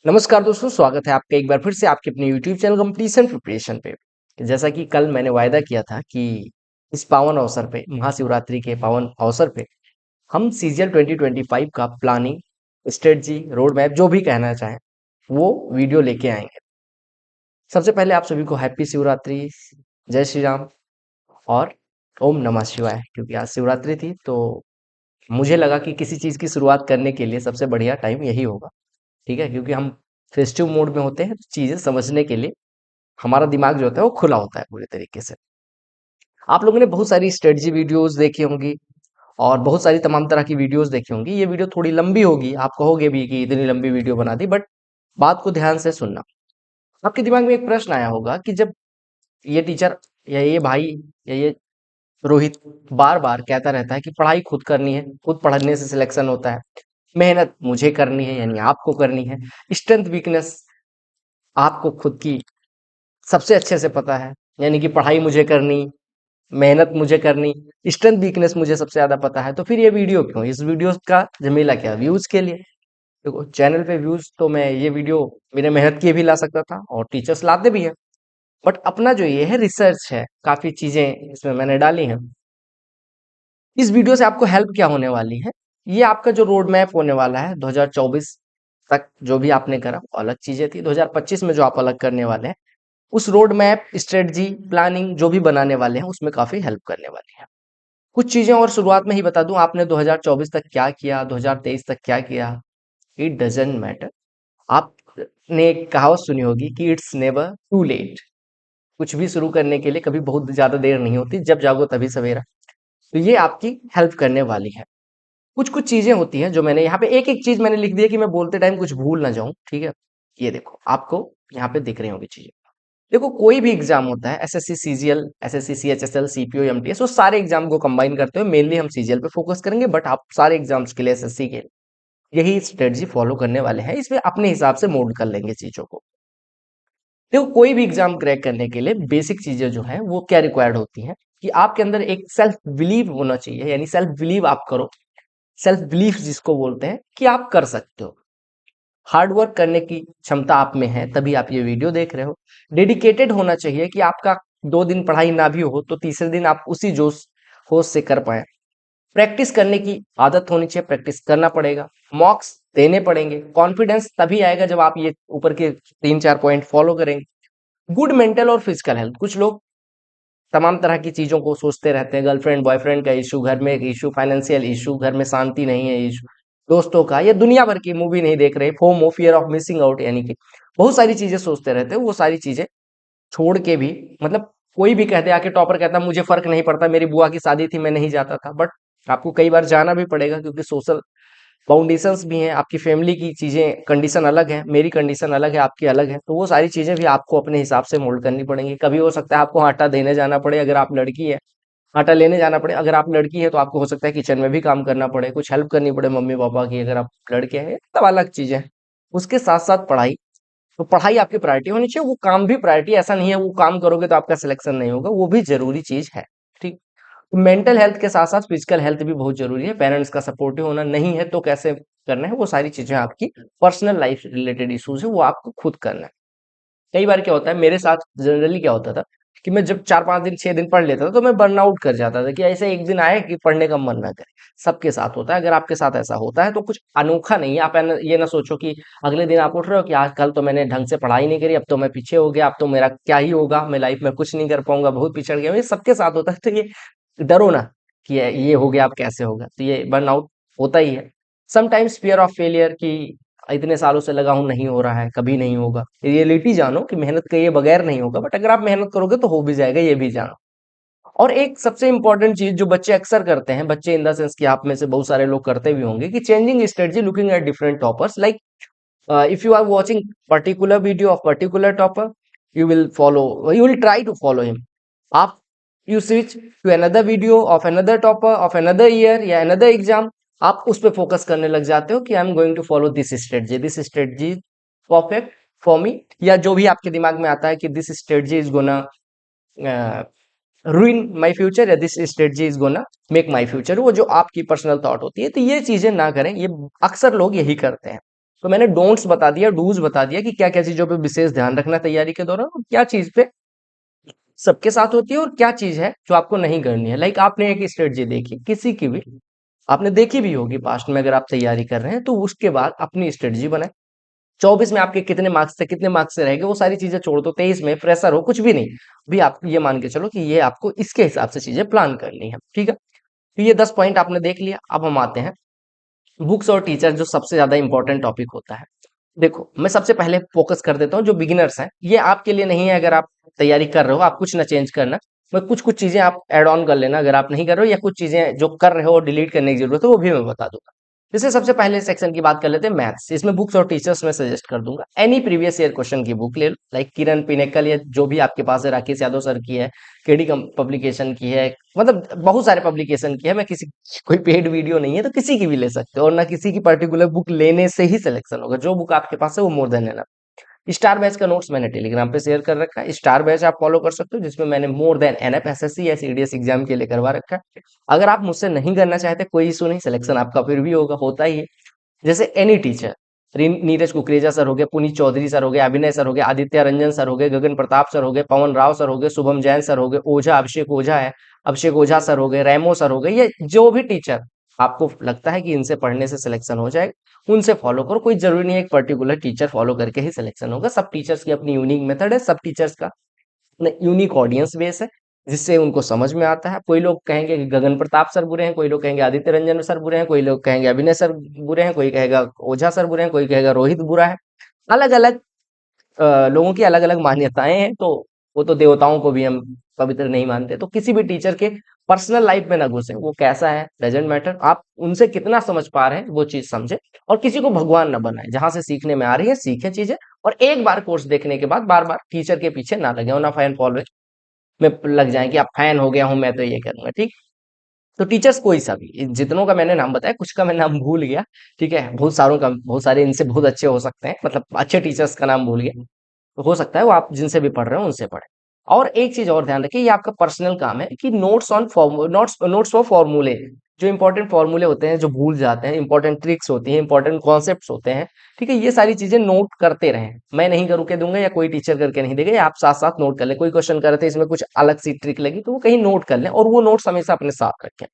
नमस्कार दोस्तों, स्वागत है आपका एक बार फिर से आपके अपने YouTube चैनल कंप्लीशन प्रिपरेशन पे। जैसा कि कल मैंने वायदा किया था कि इस पावन अवसर पे, महाशिवरात्रि के पावन अवसर पे, हम सीजीएल 2025 का प्लानिंग, स्ट्रेटजी, रोड मैप जो भी कहना चाहें, वो वीडियो लेके आएंगे। सबसे पहले आप सभी को हैप्पी शिवरात्रि, जय श्री राम और ओम नमः शिवाय। क्योंकि आज शिवरात्रि थी तो मुझे लगा कि किसी चीज़ की शुरुआत करने के लिए सबसे बढ़िया टाइम यही होगा। ठीक है, क्योंकि हम फेस्टिव मोड में होते हैं, तो चीज़ें समझने के लिए हमारा दिमाग जो होता है वो खुला होता है पूरे तरीके से। आप लोगों ने बहुत सारी स्ट्रेटजी वीडियोस देखी होंगी और बहुत सारी तमाम तरह की वीडियोस देखी होंगी। ये वीडियो थोड़ी लंबी होगी, आप कहोगे भी कि इतनी लंबी वीडियो बना दी, बट बात को ध्यान से सुनना। आपके दिमाग में एक प्रश्न आया होगा कि जब ये टीचर या ये भाई या ये रोहित बार बार कहता रहता है कि पढ़ाई खुद करनी है, खुद पढ़ने से सिलेक्शन होता है, मेहनत मुझे करनी है यानी आपको करनी है, स्ट्रेंथ वीकनेस आपको खुद की सबसे अच्छे से पता है, यानी कि पढ़ाई मुझे करनी, मेहनत मुझे करनी, स्ट्रेंथ वीकनेस मुझे सबसे ज्यादा पता है, तो फिर ये वीडियो क्यों? इस वीडियो का झमेला क्या? व्यूज के लिए। देखो, चैनल पे व्यूज तो मैं ये वीडियो बिना मेहनत किए भी ला सकता था और टीचर्स लाते भी हैं, बट अपना जो ये है रिसर्च है, काफी चीजें इसमें मैंने डाली हैं। इस वीडियो से आपको हेल्प क्या होने वाली है? ये आपका जो रोड मैप होने वाला है 2024 तक, जो भी आपने करा वो अलग चीजें थी। 2025 में जो आप अलग करने वाले हैं, उस रोड मैप, स्ट्रेटजी, प्लानिंग जो भी बनाने वाले हैं, उसमें काफी हेल्प करने वाली है। कुछ चीजें और शुरुआत में ही बता दूं, आपने 2024 तक क्या किया, 2023 तक क्या किया, इट डजेंट मैटर। आपने एक कहावत सुनी होगी कि इट्स नेवर टू लेट। कुछ भी शुरू करने के लिए कभी बहुत ज्यादा देर नहीं होती, जब जागो तभी सवेरा। तो ये आपकी हेल्प करने वाली है। कुछ कुछ चीजें होती हैं जो मैंने यहाँ पे एक एक चीज मैंने लिख दिया कि मैं बोलते टाइम कुछ भूल ना जाऊं। ठीक है, ये देखो, आपको यहाँ पे दिख रही होंगी चीजें। देखो, कोई भी एग्जाम होता है, SSC CGL, SSC CHSL, CPO, MTS, वो सारे एग्जाम को कंबाइन करते हुए मेनली हम सीजीएल पे फोकस करेंगे, बट आप सारे एग्जाम्स के लिए, एसएससी के लिए यही स्ट्रेटजी फॉलो करने वाले हैं। इसमें अपने हिसाब से मोल्ड कर लेंगे चीजों को। देखो, कोई भी एग्जाम क्रैक करने के लिए बेसिक चीजें जो है वो क्या रिक्वायर्ड होती हैं कि आपके अंदर एक सेल्फ बिलीव होना चाहिए, यानी सेल्फ बिलीव आप करो। सेल्फ बिलीफ जिसको बोलते हैं कि आप कर सकते हो। हार्ड वर्क करने की क्षमता आप में है, तभी आप ये वीडियो देख रहे हो। डेडिकेटेड होना चाहिए कि आपका 2 दिन पढ़ाई ना भी हो तो तीसरे दिन आप उसी जोश होश से कर पाए। प्रैक्टिस करने की आदत होनी चाहिए, प्रैक्टिस करना पड़ेगा, मॉक्स देने पड़ेंगे। कॉन्फिडेंस तभी आएगा जब आप ये ऊपर के 3-4 पॉइंट फॉलो करेंगे। गुड मेंटल और फिजिकल हेल्थ। कुछ लोग तमाम तरह की चीजों को सोचते रहते हैं, गर्लफ्रेंड बॉयफ्रेंड का इशू, घर में एक इशू, फाइनेंशियल इशू, घर में शांति नहीं है इशू, दोस्तों का, या दुनिया भर की मूवी नहीं देख रहे, FOMO, fear of missing out, यानी कि बहुत सारी चीजें सोचते रहते हैं। वो सारी चीजें छोड़ के भी, मतलब कोई भी कहते आके टॉपर कहता मुझे फर्क नहीं पड़ता, मेरी बुआ की शादी थी मैं नहीं जाता था, बट आपको कई बार जाना भी पड़ेगा क्योंकि सोशल बाउंडेशंस भी हैं, आपकी फैमिली की चीजें, कंडीशन अलग है, मेरी कंडीशन अलग है, आपकी अलग है, तो वो सारी चीजें भी आपको अपने हिसाब से मोल्ड करनी पड़ेंगी। कभी हो सकता है आपको आटा देने जाना पड़े अगर आप लड़की है, आटा लेने जाना पड़े अगर आप लड़की है, तो आपको हो सकता है किचन में भी काम करना पड़े, कुछ हेल्प करनी पड़े मम्मी पापा की अगर आप लड़के हैं, तब अलग चीजें हैं। उसके साथ साथ पढ़ाई, तो पढ़ाई आपकी प्रायोरिटी होनी चाहिए, वो काम भी प्रायोरिटी। ऐसा नहीं है वो काम करोगे तो आपका सिलेक्शन नहीं होगा, वो भी जरूरी चीज है। ठीक। मेंटल हेल्थ के साथ साथ फिजिकल हेल्थ भी बहुत जरूरी है। पेरेंट्स का सपोर्टिव होना, नहीं है तो कैसे करना है, वो सारी चीजें आपकी पर्सनल लाइफ रिलेटेड इश्यूज है, वो आपको खुद करना है। कई बार क्या होता है, मेरे साथ जनरली क्या होता था कि मैं जब 4-5 दिन 6 दिन पढ़ लेता था तो मैं बर्नआउट कर जाता था, कि ऐसे एक दिन आए कि पढ़ने का मन ना करे। सबके साथ होता है, अगर आपके साथ ऐसा होता है तो कुछ अनोखा नहीं है। आप ये ना सोचो कि अगले दिन आप उठ रहे हो कि आज कल तो मैंने ढंग से पढ़ाई नहीं करी, अब तो मैं पीछे हो गया, अब तो मेरा क्या ही होगा, मैं लाइफ में कुछ नहीं कर पाऊंगा, बहुत पिछड़ गया। ये सबके साथ होता है, तो ये डरो ना कि ये हो गया अब कैसे होगा, तो ये बर्नआउट होता ही है। समटाइम्स फियर ऑफ फेलियर, कि इतने सालों से लगा हूं नहीं हो रहा है, कभी नहीं होगा। रियलिटी जानो कि मेहनत के ये बगैर नहीं होगा, बट अगर आप मेहनत करोगे तो हो भी जाएगा, ये भी जानो। और एक सबसे इंपॉर्टेंट चीज जो बच्चे अक्सर करते हैं, बच्चे इन द सेंस कि आप में से बहुत सारे लोग करते भी होंगे, कि changing strategy looking at different toppers. Like if you are watching particular video of particular topper, you will try to follow him. आप you switch to another video of another topper of another year या another exam, आप उस पे focus करने लग जाते हो कि I am going to follow this strategy perfect for me, या जो भी आपके दिमाग में आता है कि this strategy is gonna ruin my future, या this strategy is gonna make my future, वो जो आपकी पर्सनल थॉट होती है। तो ये चीजें ना करें, ये अक्सर लोग यही करते हैं। तो मैंने डोंट्स बता दिया, डूज बता दिया कि क्या क्या चीजों पे विशेष ध्यान रखना है तैयारी के दौरान, और क्या चीज पे सबके साथ होती है, और क्या चीज है जो आपको नहीं करनी है। लाइक आपने एक स्ट्रेटजी देखी किसी की भी, आपने देखी भी होगी पास्ट में, अगर आप तैयारी कर रहे हैं तो उसके बाद अपनी स्ट्रेटजी बनाए। 24 में आपके कितने मार्क्स थे, कितने मार्क्स से रह गए, वो सारी चीजें छोड़ दो। 23 में प्रेशर हो, कुछ भी नहीं, अभी आप ये मान के चलो कि ये आपको इसके हिसाब से चीजें प्लान करनी है, ठीक है। तो ये 10 पॉइंट आपने देख लिया। अब हम आते हैं बुक्स और टीचर, जो सबसे ज्यादा इंपॉर्टेंट टॉपिक होता है। देखो, मैं सबसे पहले फोकस कर देता हूँ जो बिगिनर्स हैं, ये आपके लिए नहीं है। अगर आप तैयारी कर रहे हो, आप कुछ ना चेंज करना, मैं कुछ कुछ चीजें आप ऐड ऑन कर लेना अगर आप नहीं कर रहे हो, या कुछ चीजें जो कर रहे हो और डिलीट करने की जरूरत है वो भी मैं बता दूंगा। जैसे सबसे पहले सेक्शन की बात कर लेते हैं, मैथ्स। इसमें बुक्स और टीचर्स में सजेस्ट कर दूंगा, एनी प्रीवियस ईयर क्वेश्चन की बुक ले लो, लाइक किरण पिनेकल या जो भी आपके पास है, राकेश यादव सर की है, केडी पब्लिकेशन की है, मतलब बहुत सारे पब्लिकेशन की है। मैं किसी, कोई पेड वीडियो नहीं है तो किसी की भी ले सकते हो, और ना किसी की पर्टिकुलर बुक लेने से ही सिलेक्शन होगा। जो बुक आपके पास है वो more than enough. Star batch का नोट्स मैंने टेलीग्राम पे शेयर कर रखा है, स्टार बैच आप फॉलो कर सकते हो, जिसमें मैंने मोर देन एनएफ एसएससी या सीडीएस एग्जाम के लिए करवा रखा है। अगर आप मुझसे नहीं करना चाहते, कोई इशू नहीं, सिलेक्शन आपका फिर भी होगा, होता ही है। जैसे any teacher, Neeraj Kukreja sir हो गए, पुनीत चौधरी सर हो गए, अभिनय सर हो गए, आदित्य रंजन सर हो गए, गगन प्रताप सर हो गए, पवन राव सर हो गए, शुभम जैन सर हो गए, ओझा अभिषेक ओझा है, अभिषेक ओझा सर हो गए, रैमो सर हो गए, ये जो भी टीचर आपको लगता है कि इनसे पढ़ने से सिलेक्शन हो जाएगा, उनसे फॉलो करो। कोई जरूरी नहीं है एक पर्टिकुलर टीचर फॉलो करके ही सिलेक्शन होगा। सब टीचर्स की अपनी यूनिक मेथड है, सब टीचर्स का यूनिक ऑडियंस बेस है, जिससे उनको समझ में आता है। कोई लोग कहेंगे कि गगन प्रताप सर बुरे हैं, कोई लोग कहेंगे आदित्य रंजन सर बुरे हैं, कोई लोग कहेंगे अभिनय सर बुरे हैं, कोई कहेगा ओझा सर बुरे हैं, कोई कहेगा रोहित बुरा है। अलग अलग लोगों की अलग अलग मान्यताएं हैं, तो वो तो देवताओं को भी हम पवित्र नहीं मानते। तो किसी भी टीचर के पर्सनल लाइफ में ना घुसे, वो कैसा है डजेंट मैटर, आप उनसे कितना समझ पा रहे हैं वो चीज समझे। और किसी को भगवान ना बनाए, जहां से सीखने में आ रही है सीखे चीजें, और एक बार कोर्स देखने के बाद बार बार टीचर के पीछे ना लगे, और ना फैन फॉलोइंग में लग जाए कि अब फैन हो गया हूं मैं तो ये करूंगा, ठीक। तो टीचर्स कोई सा भी, जितनों का मैंने नाम बताया, कुछ का मैं नाम भूल गया, ठीक है, बहुत सारों का, बहुत सारे इनसे बहुत अच्छे हो सकते हैं, मतलब अच्छे टीचर्स का नाम भूल गया, तो हो सकता है वो आप जिनसे भी पढ़ रहे हो उनसे पढ़े। और एक चीज और ध्यान रखिए, ये आपका पर्सनल काम है कि नोट्स ऑन नोट्स फॉर फॉर्मूले, जो इंपॉर्टेंट फॉर्मूले होते हैं जो भूल जाते हैं, इंपॉर्टेंट ट्रिक्स होती हैं, इंपॉर्टेंट कॉन्सेप्ट्स होते हैं, ठीक है, ये सारी चीजें नोट करते रहें। मैं नहीं करू के दूंगा, या कोई टीचर करके नहीं देगा, ये आप साथ साथ नोट कर ले। कोई क्वेश्चन कर रहे थे, इसमें कुछ अलग सी ट्रिक लगी, तो वो कहीं नोट कर लें, और वो नोट्स हमेशा अपने साथ रखें,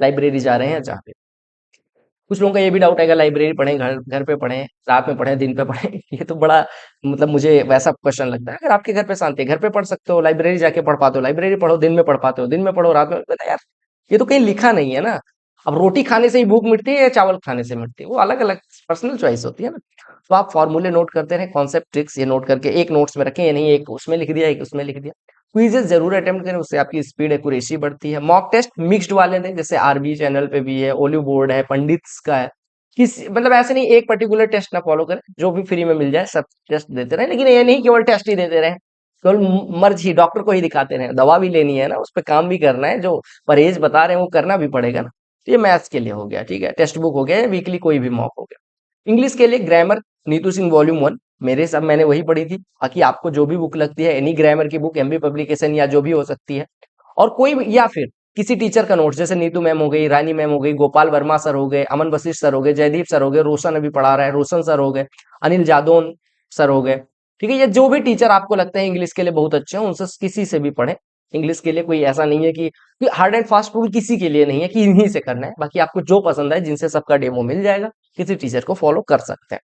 लाइब्रेरी जा रहे हैं जहाँ पे। कुछ लोगों का ये भी डाउट आएगा, लाइब्रेरी पढ़ें, घर घर पे पढ़ें, रात में पढ़ें, दिन पे पढ़ें ये तो बड़ा, मतलब मुझे वैसा क्वेश्चन लगता है। अगर आपके घर पे शांति है, घर पे पढ़ सकते हो, लाइब्रेरी जाके पढ़ पाते हो, लाइब्रेरी पढ़ो, दिन में पढ़ पाते हो, दिन में पढ़ो, रात में पता यार, ये तो कहीं लिखा नहीं है ना। अब रोटी खाने से ही भूख मिटती है या चावल खाने से मिटती है, वो अलग अलग पर्सनल चॉइस होती है ना। तो आप फॉर्मूले नोट करते रहे, कॉन्सेप्ट ट्रिक्स ये नोट करके एक नोट्स में रखें, ये नहीं एक उसमें लिख दिया, एक उसमें लिख दिया। क्विजेस जरूर अटेम्प्ट करें, उससे आपकी स्पीड एक्यूरेसी बढ़ती है। मॉक टेस्ट मिक्स्ड वाले दें, जैसे आरबी चैनल पे भी है, ओलिव बोर्ड है, पंडित्स का है। किस मतलब ऐसे नहीं एक पर्टिकुलर टेस्ट ना फॉलो करें, जो भी फ्री में मिल जाए सब टेस्ट देते रहे, लेकिन ये नहीं केवल टेस्ट ही देते रहे, केवल मर्ज ही डॉक्टर को ही दिखाते रहे। दवा भी लेनी है ना, उस पर काम भी करना है, जो परहेज बता रहे हैं वो करना भी पड़ेगा ना। तो ये मैथ्स के लिए हो गया, ठीक है, टेक्स्ट बुक हो गया, वीकली कोई भी मॉक हो गया। इंग्लिश के लिए ग्रामर, नीतू सिंह वॉल्यूम 1, मेरे सब मैंने वही पढ़ी थी। बाकी आपको जो भी बुक लगती है, एनी ग्रामर की बुक, एमबी पब्लिकेशन या जो भी हो सकती है, और कोई या फिर किसी टीचर का नोट्स, जैसे नीतू मैम हो गई, रानी मैम हो गई, गोपाल वर्मा सर हो गए, अमन वशिष्ठ सर हो गए, जयदीप सर हो गए, रोशन अभी पढ़ा रहा है, रोशन सर हो गए, अनिल जादौन सर हो गए, ठीक है। ये जो भी टीचर आपको लगता है इंग्लिश के लिए बहुत अच्छे हैं, उनसे किसी से भी पढ़े। इंग्लिश के लिए कोई ऐसा नहीं है कि हार्ड एंड फास्ट रूल किसी के लिए नहीं है कि इन्हीं से करना है। बाकी आपको जो पसंद है, जिनसे सबका डेमो मिल जाएगा, किसी टीचर को फॉलो कर सकते हैं।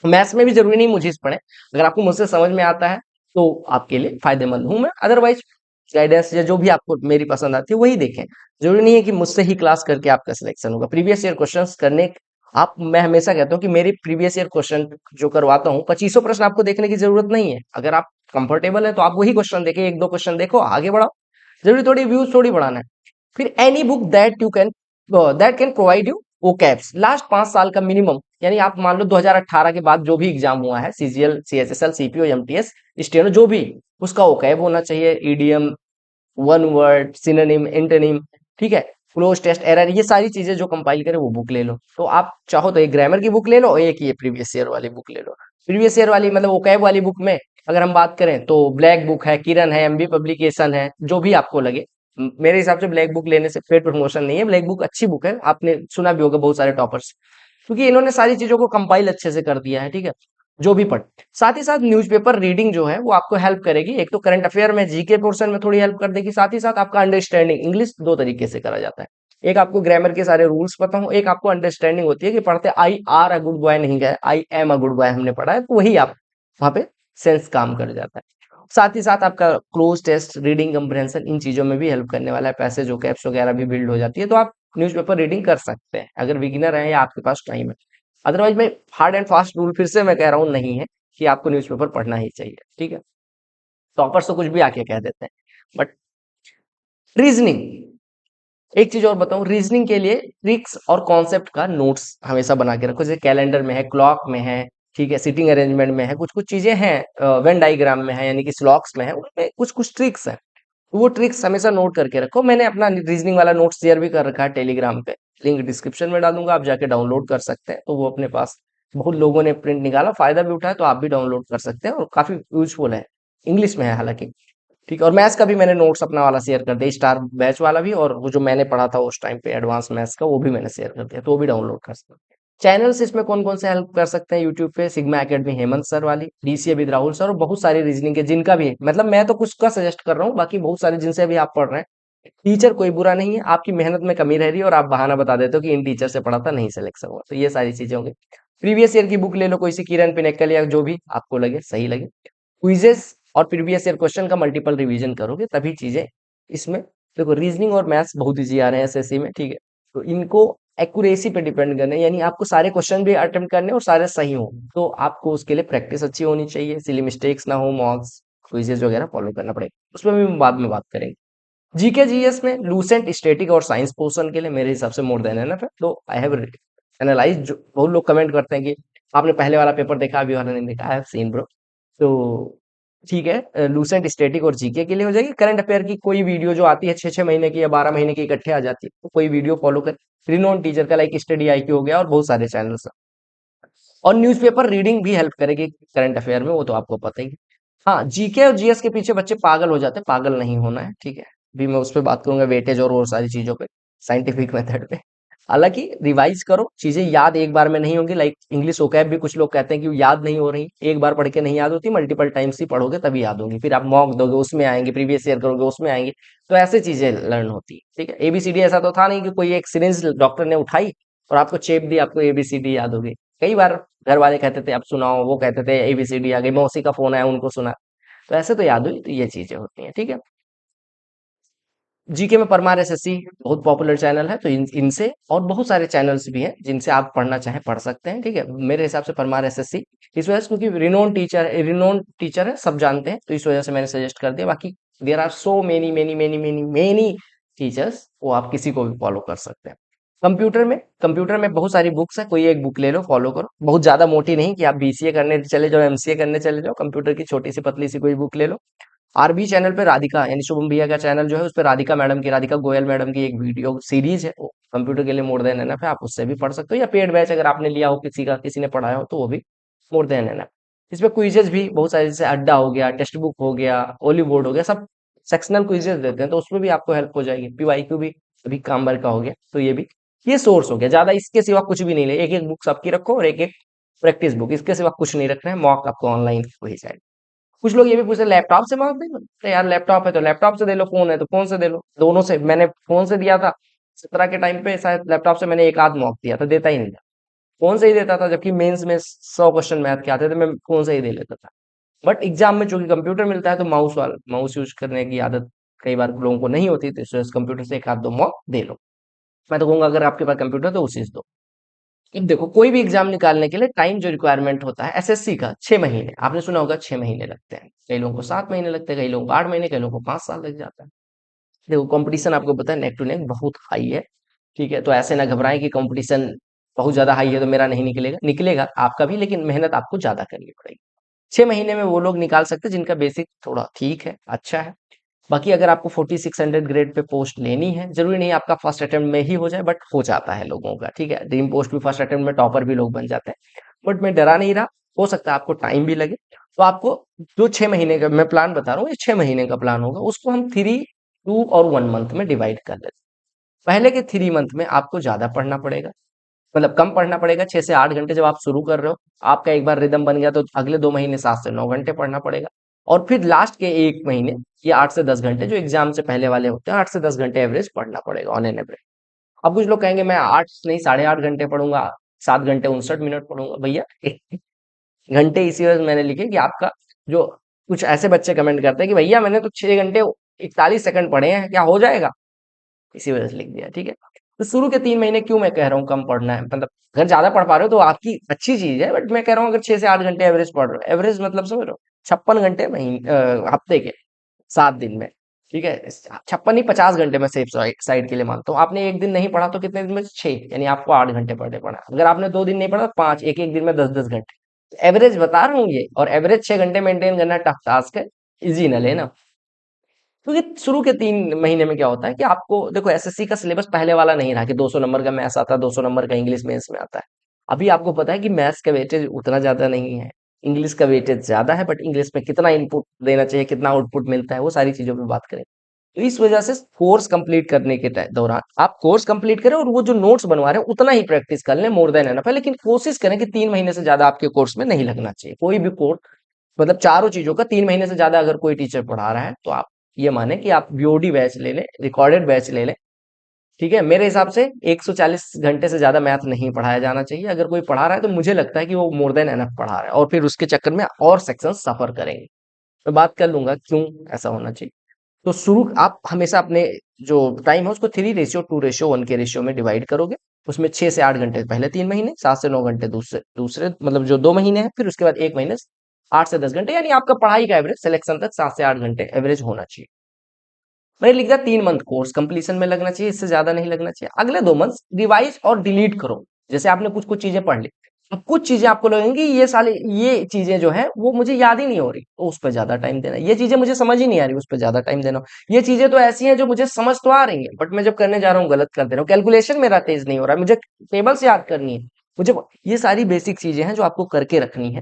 मैथ्स में भी जरूरी नहीं मुझे पढ़े, अगर आपको मुझसे समझ में आता है तो आपके लिए फायदेमंद हूं मैं। अदरवाइज गाइडेंस या जो भी आपको मेरी पसंद आती है वही देखें। जरूरी नहीं है कि मुझसे ही क्लास करके आपका सिलेक्शन होगा। प्रीवियस ईयर क्वेश्चंस करने, आप, मैं हमेशा कहता हूँ कि मेरी प्रीवियस ईयर क्वेश्चन जो करवाता हूँ, 2500 प्रश्न आपको देखने की जरूरत नहीं है। अगर आप कंफर्टेबल है तो आप वही क्वेश्चन देखें, एक दो क्वेश्चन देखो, आगे बढ़ाओ। जरूरी थोड़ी व्यूज थोड़ी बढ़ाना है। फिर any book that can provide you वो कैप्स, लास्ट 5 साल का मिनिमम, यानी आप मान लो 2018 के बाद जो भी एग्जाम हुआ है, CGL, CHSL, CPO, MTS, steno, जो भी, उसका वो कैब होना चाहिए। EDM, one word, synonym, antonym, ठीक है, क्लोज टेस्ट, एरर, ये सारी चीजें जो कंपाइल करे वो बुक ले लो। तो आप चाहो तो एक ग्रामर की बुक ले लो, एक ये प्रीवियस ईयर वाली बुक ले लो। प्रीवियस ईयर वाली मतलब वो कैब वाली बुक में अगर हम बात करें तो ब्लैक बुक है, किरण है, एमबी पब्लिकेशन है, जो भी आपको लगे। मेरे हिसाब से ब्लैक बुक लेने से पेड प्रमोशन नहीं है, ब्लैक बुक अच्छी बुक है, आपने सुना भी होगा बहुत सारे टॉपर्स। क्योंकि इन्होंने सारी चीजों को कंपाइल अच्छे से कर दिया है, ठीक है, जो भी पढ़। साथ ही साथ न्यूज़पेपर रीडिंग जो है वो आपको हेल्प करेगी, एक तो करंट अफेयर में, जीके पोर्शन में थोड़ी हेल्प कर देगी, साथ ही साथ आपका अंडरस्टैंडिंग, इंग्लिश दो तरीके से करा जाता है, एक आपको ग्रामर के सारे रूल्स पता हो, एक आपको अंडरस्टैंडिंग होती है कि पढ़ते I are a good boy नहीं गए, I am a good boy हमने पढ़ा है, तो वही आप वहां पे सेंस काम कर जाता है। साथ ही साथ आपका क्लोज टेस्ट, रीडिंग कंप्रहेंशन, इन चीजों में भी हेल्प करने वाला है, पैसेज जो कैप्स वगैरह भी बिल्ड हो जाती है, तो आप न्यूज़पेपर रीडिंग कर सकते हैं अगर बिगिनर है या आपके पास टाइम है। अदरवाइज मैं हार्ड एंड फास्ट रूल फिर से मैं कह रहा हूँ नहीं है कि आपको न्यूज़पेपर पढ़ना ही चाहिए, ठीक है। टॉपर्स तो कुछ भी आके कह देते हैं, बट रीजनिंग, एक चीज और बताऊं, रीजनिंग के लिए ट्रिक्स और कॉन्सेप्ट का नोट्स हमेशा बना के रखो, जैसे कैलेंडर में है, क्लॉक में है, ठीक है, सीटिंग अरेंजमेंट में है, कुछ कुछ चीजें हैं, वेन डायग्राम में है, यानी कि स्लॉक्स में है, उनमें कुछ कुछ ट्रिक्स हैं, तो वो ट्रिक्स हमेशा नोट करके रखो। मैंने अपना रीजनिंग वाला नोट शेयर भी कर रखा है टेलीग्राम पे, लिंक डिस्क्रिप्शन में डालूंगा, आप जाके डाउनलोड कर सकते हैं, तो वो अपने पास बहुत लोगों ने प्रिंट निकाला, फायदा भी उठाया, तो आप भी डाउनलोड कर सकते हैं, और काफी यूजफुल है, इंग्लिश में है हालांकि, ठीक है। और मैथ्स का भी मैंने नोट्स अपना वाला शेयर कर दिया, स्टार बैच वाला भी, और वो जो मैंने पढ़ा था उस टाइम पे एडवांस मैथ्स का, वो भी मैंने शेयर कर दिया, तो वो भी डाउनलोड कर सकते हैं। चैनल्स इसमें कौन कौन से हेल्प कर सकते हैं यूट्यूब पे, सिग्मा एकेडमी हेमंत सर वाली, डीसीए विद राहुल सर, और बहुत सारे रीजनिंग के जिनका भी है, मतलब मैं तो कुछ का सजेस्ट कर रहा हूँ, बाकी बहुत सारे जिनसे भी आप पढ़ रहे हैं, टीचर कोई बुरा नहीं है, आपकी मेहनत में कमी रह रही है और आप बहाना बता देते हो कि इन टीचर से पढ़ा था नहीं सिलेक्शन हुआ, तो ये सारी चीजें होंगी। प्रीवियस ईयर की बुक ले लो, कोई सी किरण पिनेकल या जो भी आपको लगे सही लगे, क्विजेस और प्रीवियस ईयर क्वेश्चन का मल्टीपल रिवीजन करोगे तभी चीजें इसमें, देखो रीजनिंग और मैथ्स बहुत इजी आ रहे हैं एसएससी में, ठीक है, तो इनको एक्यूरेसी पे डिपेंड करना है, यानी आपको सारे क्वेश्चन भी अटेम्प्ट करने और सारे सही हो, तो आपको उसके लिए प्रैक्टिस अच्छी होनी चाहिए, सिली मिस्टेक्स ना हो, मॉक्स क्विजेस वगैरह फॉलो करना पड़ेगा, उसमें भी हम बाद में बात करेंगे। जीके जीएस में लूसेंट, स्टैटिक और साइंस पोर्शन के लिए मेरे हिसाब से मोर देन एनफ है, तो आई हैव एनालाइज, जो बहुत लोग कमेंट करते हैं कि आपने पहले वाला पेपर देखा, अभी वाला नहीं देखा, आई हैव सीन ब्रो, तो ठीक है, लूसेंट, स्टैटिक और जीके के लिए हो जाएगी। करंट अफेयर की कोई वीडियो जो आती है 6-6 महीने की या 12 महीने की इकट्ठे आ जाती है, तो कोई वीडियो फॉलो कर, रिनोन टीचर का लाइक स्टडी आईक्यू हो गया, और बहुत सारे चैनल्स। और न्यूज़पेपर रीडिंग भी हेल्प करेगी करंट अफेयर में, वो तो आपको पता ही है। हाँ, जीके और जीएस के पीछे बच्चे पागल हो जाते हैं, पागल नहीं होना है, ठीक है, अभी मैं उस पर बात करूंगा, वेटेज और वो सारी चीजों पे, साइंटिफिक मेथड पे। हालांकि रिवाइज करो, चीजें याद एक बार में नहीं होंगी, लाइक इंग्लिश ओकैब भी कुछ लोग कहते हैं कि याद नहीं हो रही, एक बार पढ़ के नहीं याद होती, मल्टीपल टाइम्स ही पढ़ोगे तभी याद होंगी, फिर आप मॉक दोगे उसमें आएंगे, प्रीवियस ईयर करोगे उसमें आएंगे, तो ऐसे चीजें लर्न होती है, ठीक है। एबीसीडी ऐसा तो था नहीं कि कोई एक सिरिंज डॉक्टर ने उठाई और आपको चेप दी, आपको एबीसीडी याद हो गई। कई बार घर वाले कहते थे अब सुनाओ, वो कहते थे एबीसीडी आ गई, मौसी का फोन आया उनको सुना, तो ऐसे तो याद हुई, तो ये चीजें होती हैं, ठीक है। जीके में परमार एसएससी बहुत पॉपुलर चैनल है, तो इनसे और बहुत सारे चैनल्स भी हैं जिनसे आप पढ़ना चाहें पढ़ सकते हैं, ठीक है। मेरे हिसाब से परमार एसएससी इस वजह से, क्योंकि रिनोन टीचर है, सब जानते हैं, तो इस वजह से मैंने सजेस्ट कर दिया। बाकी there are so many many many many many teachers, वो आप किसी को भी फॉलो कर सकते हैं। कंप्यूटर में बहुत सारी बुक्स है, कोई एक बुक ले लो, फॉलो करो, बहुत ज्यादा मोटी नहीं कि आप बीसीए करने चले जाओ, एमसीए करने चले जाओ, कंप्यूटर की छोटी सी पतली सी कोई बुक ले लो। आरबी चैनल पे राधिका, यानी शुभम भैया का चैनल जो है, उस पर राधिका मैडम की, राधिका गोयल मैडम की एक वीडियो सीरीज है, वो कंप्यूटर के लिए मोर देन एनफ है, आप उससे भी पढ़ सकते हो, या पेड बैच अगर आपने लिया हो किसी का, किसी ने पढ़ाया हो, तो वो भी मोर देन एनफ। इसमें क्विजेज भी बहुत सारे, जैसे अड्डा हो गया, टेक्स्ट बुक हो गया, ओली बोर्ड हो गया, सब सेक्शनल क्विजेज देते हैं, तो उसमें भी आपको हेल्प हो जाएगी। पीवाईक्यू भी अभी काम भर का हो गया, तो ये भी, ये सोर्स हो गया, ज्यादा इसके सिवा कुछ भी नहीं ले, एक एक बुक सबकी रखो और एक एक प्रैक्टिस बुक, इसके सिवा कुछ नहीं रखना है, मॉक आपको ऑनलाइन हो ही जाएगा। कुछ लोग ये भी पूछते हैं लैपटॉप से मार्क्स देंगे, तो यार लैपटॉप है तो लैपटॉप से दे लो, फोन है तो फोन से दे लो, दोनों से। मैंने फोन से दिया था 17 के टाइम पे, शायद लैपटॉप से मैंने एक आध मॉक दिया था, देता ही नहीं था, फोन से ही देता था, जबकि मेंस में 100 क्वेश्चन मैथ के आते थे, मैं फोन से ही दे लेता था। बट एग्जाम में चूंकि कंप्यूटर मिलता है, तो माउस यूज करने की आदत कई बार लोगों को नहीं होती, तो इस कंप्यूटर से एक आध दो मॉक दे लो। मैं तो कहूंगा अगर आपके पास कंप्यूटर है तो उसी से दो। अब देखो, कोई भी एग्जाम निकालने के लिए टाइम जो रिक्वायरमेंट होता है एसएससी का, 6 महीने, आपने सुना होगा 6 महीने लगते हैं, कई लोगों को 7 महीने लगते हैं, कई लोगों को 8 महीने, कई लोगों को 5 साल लग जाता है। देखो, कंपटीशन आपको पता है नेक टू नेक बहुत हाई है, ठीक है, तो ऐसे ना घबराएं कि कंपटीशन बहुत ज्यादा हाई है तो मेरा नहीं निकलेगा, निकलेगा आपका भी, लेकिन मेहनत आपको ज्यादा करनी पड़ेगी। 6 महीने में वो लोग निकाल सकते हैं जिनका बेसिक थोड़ा ठीक है, अच्छा है। बाकी अगर आपको 4600 ग्रेड पे पोस्ट लेनी है, जरूरी नहीं आपका फर्स्ट अटेम्प्ट में ही हो जाए, बट हो जाता है लोगों का, ठीक है, ड्रीम पोस्ट भी फर्स्ट अटेम्प्ट में टॉपर भी लोग बन जाते हैं, बट मैं डरा नहीं रहा, हो सकता है आपको टाइम भी लगे, तो आपको जो 6 महीने का मैं प्लान बता रहा हूँ, ये 6 महीने का प्लान होगा, उसको हम 2 और 1 मंथ में डिवाइड कर लेते हैं। पहले के 3 मंथ में आपको ज्यादा पढ़ना पड़ेगा, मतलब कम पढ़ना पड़ेगा, 6 से 8 घंटे जब आप शुरू कर रहे हो, आपका एक बार रिदम बन गया तो अगले 2 महीने 7 से 9 घंटे पढ़ना पड़ेगा। और फिर लास्ट के 1 महीने ये 8 से 10 घंटे जो एग्जाम से पहले वाले होते हैं, 8 से 10 घंटे एवरेज पढ़ना पड़ेगा ऑन एन एवरेज। अब कुछ लोग कहेंगे मैं 8 नहीं 8.5 घंटे पढ़ूंगा, 7 घंटे 59 मिनट पढ़ूंगा। भैया घंटे इसी वजह से मैंने लिखे कि आपका जो, कुछ ऐसे बच्चे कमेंट करते हैं कि भैया मैंने तो 6 घंटे 41 सेकंड पढ़े हैं, क्या हो जाएगा, इसी वजह से लिख दिया। ठीक है, तो शुरू के 3 महीने क्यों मैं कह रहा हूँ कम पढ़ना है, मतलब अगर ज्यादा पढ़ पा रहे हो तो आपकी अच्छी चीज है, बट मैं कह रहा हूँ अगर 6 से 8 घंटे एवरेज पढ़ रहे हो, एवरेज मतलब समझ रहे हो, 56 घंटे महीने हफ्ते के 7 दिन में। ठीक है, 56 नहीं 50 घंटे मैं सेफ साइड के लिए मानता हूँ। आपने एक दिन नहीं पढ़ा तो कितने दिन में, 6, यानी आपको 8 घंटे पर डे पढ़ा। अगर आपने 2 दिन नहीं पढ़ा तो 5, एक एक दिन में 10-10 घंटे। एवरेज बता रहा हूँ ये, और एवरेज 6 घंटे मेंटेन करना टफ टास्क है, इजी ना लेना। क्योंकि शुरू के 3 महीने में क्या होता है कि आपको देखो, एसएससी का सिलेबस पहले वाला नहीं रहा कि 200 नंबर का मैथ्स आता है, 200 नंबर का इंग्लिश मेंस में आता है। अभी आपको पता है कि मैथ्स का वेटेज उतना ज्यादा नहीं है, इंग्लिश का वेटेज ज्यादा है, बट इंग्लिश में कितना इनपुट देना चाहिए, कितना आउटपुट मिलता है, वो सारी चीजों पर बात करें। तो इस वजह से कोर्स कंप्लीट करने के दौरान आप कोर्स कंप्लीट करें और वो जो नोट्स बनवा रहे हैं उतना ही प्रैक्टिस कर लें, मोर देन एनफ है। लेकिन कोशिश करें कि 3 महीने से ज्यादा आपके कोर्स में नहीं लगना चाहिए, कोई भी कोर्स, मतलब चारों चीजों का 3 महीने से ज्यादा अगर कोई टीचर पढ़ा रहा है तो आप ये माने कि आप बीओडी बैच ले लें, रिकॉर्डेड बैच ले लें। ठीक है, मेरे हिसाब से 140 घंटे से ज्यादा मैथ नहीं पढ़ाया जाना चाहिए। अगर कोई पढ़ा रहा है तो मुझे लगता है कि वो मोर देन एनफ पढ़ा रहा है, और फिर उसके चक्कर में और सेक्शन सफर करेंगे। मैं बात कर लूंगा क्यों ऐसा होना चाहिए। तो शुरू आप हमेशा अपने जो टाइम है उसको 3:2:1 के रेशियो में डिवाइड करोगे। उसमें 6 से 8 घंटे पहले 3 महीने, 7 से 9 घंटे दूसरे दूसरे मतलब जो 2 महीने हैं, फिर उसके बाद 1 महीने 8 से 10 घंटे, यानी आपका पढ़ाई का एवरेज सिलेक्शन तक 7 से 8 घंटे एवरेज होना चाहिए। मैंने लिख दिया 3 मंथ कोर्स कंप्लीशन में लगना चाहिए, इससे ज्यादा नहीं लगना चाहिए। अगले 2 मंथ रिवाइज और डिलीट करो। जैसे आपने कुछ कुछ चीजें पढ़ ली, अब कुछ चीजें आपको लगेंगी ये साले ये चीजें जो है वो मुझे याद ही नहीं हो रही, तो उस पर ज्यादा टाइम देना। ये चीजें मुझे समझ ही नहीं आ रही, उस पर ज्यादा टाइम देना। ये चीजें तो ऐसी हैं जो मुझे समझ तो आ रही हैं, बट मैं जब करने जा रहा हूँ गलत कर दे रहा हूँ, कैलकुलेशन मेरा तेज नहीं हो रहा है, मुझे टेबल्स याद करनी है, मुझे ये सारी बेसिक चीजें हैं जो आपको करके रखनी है।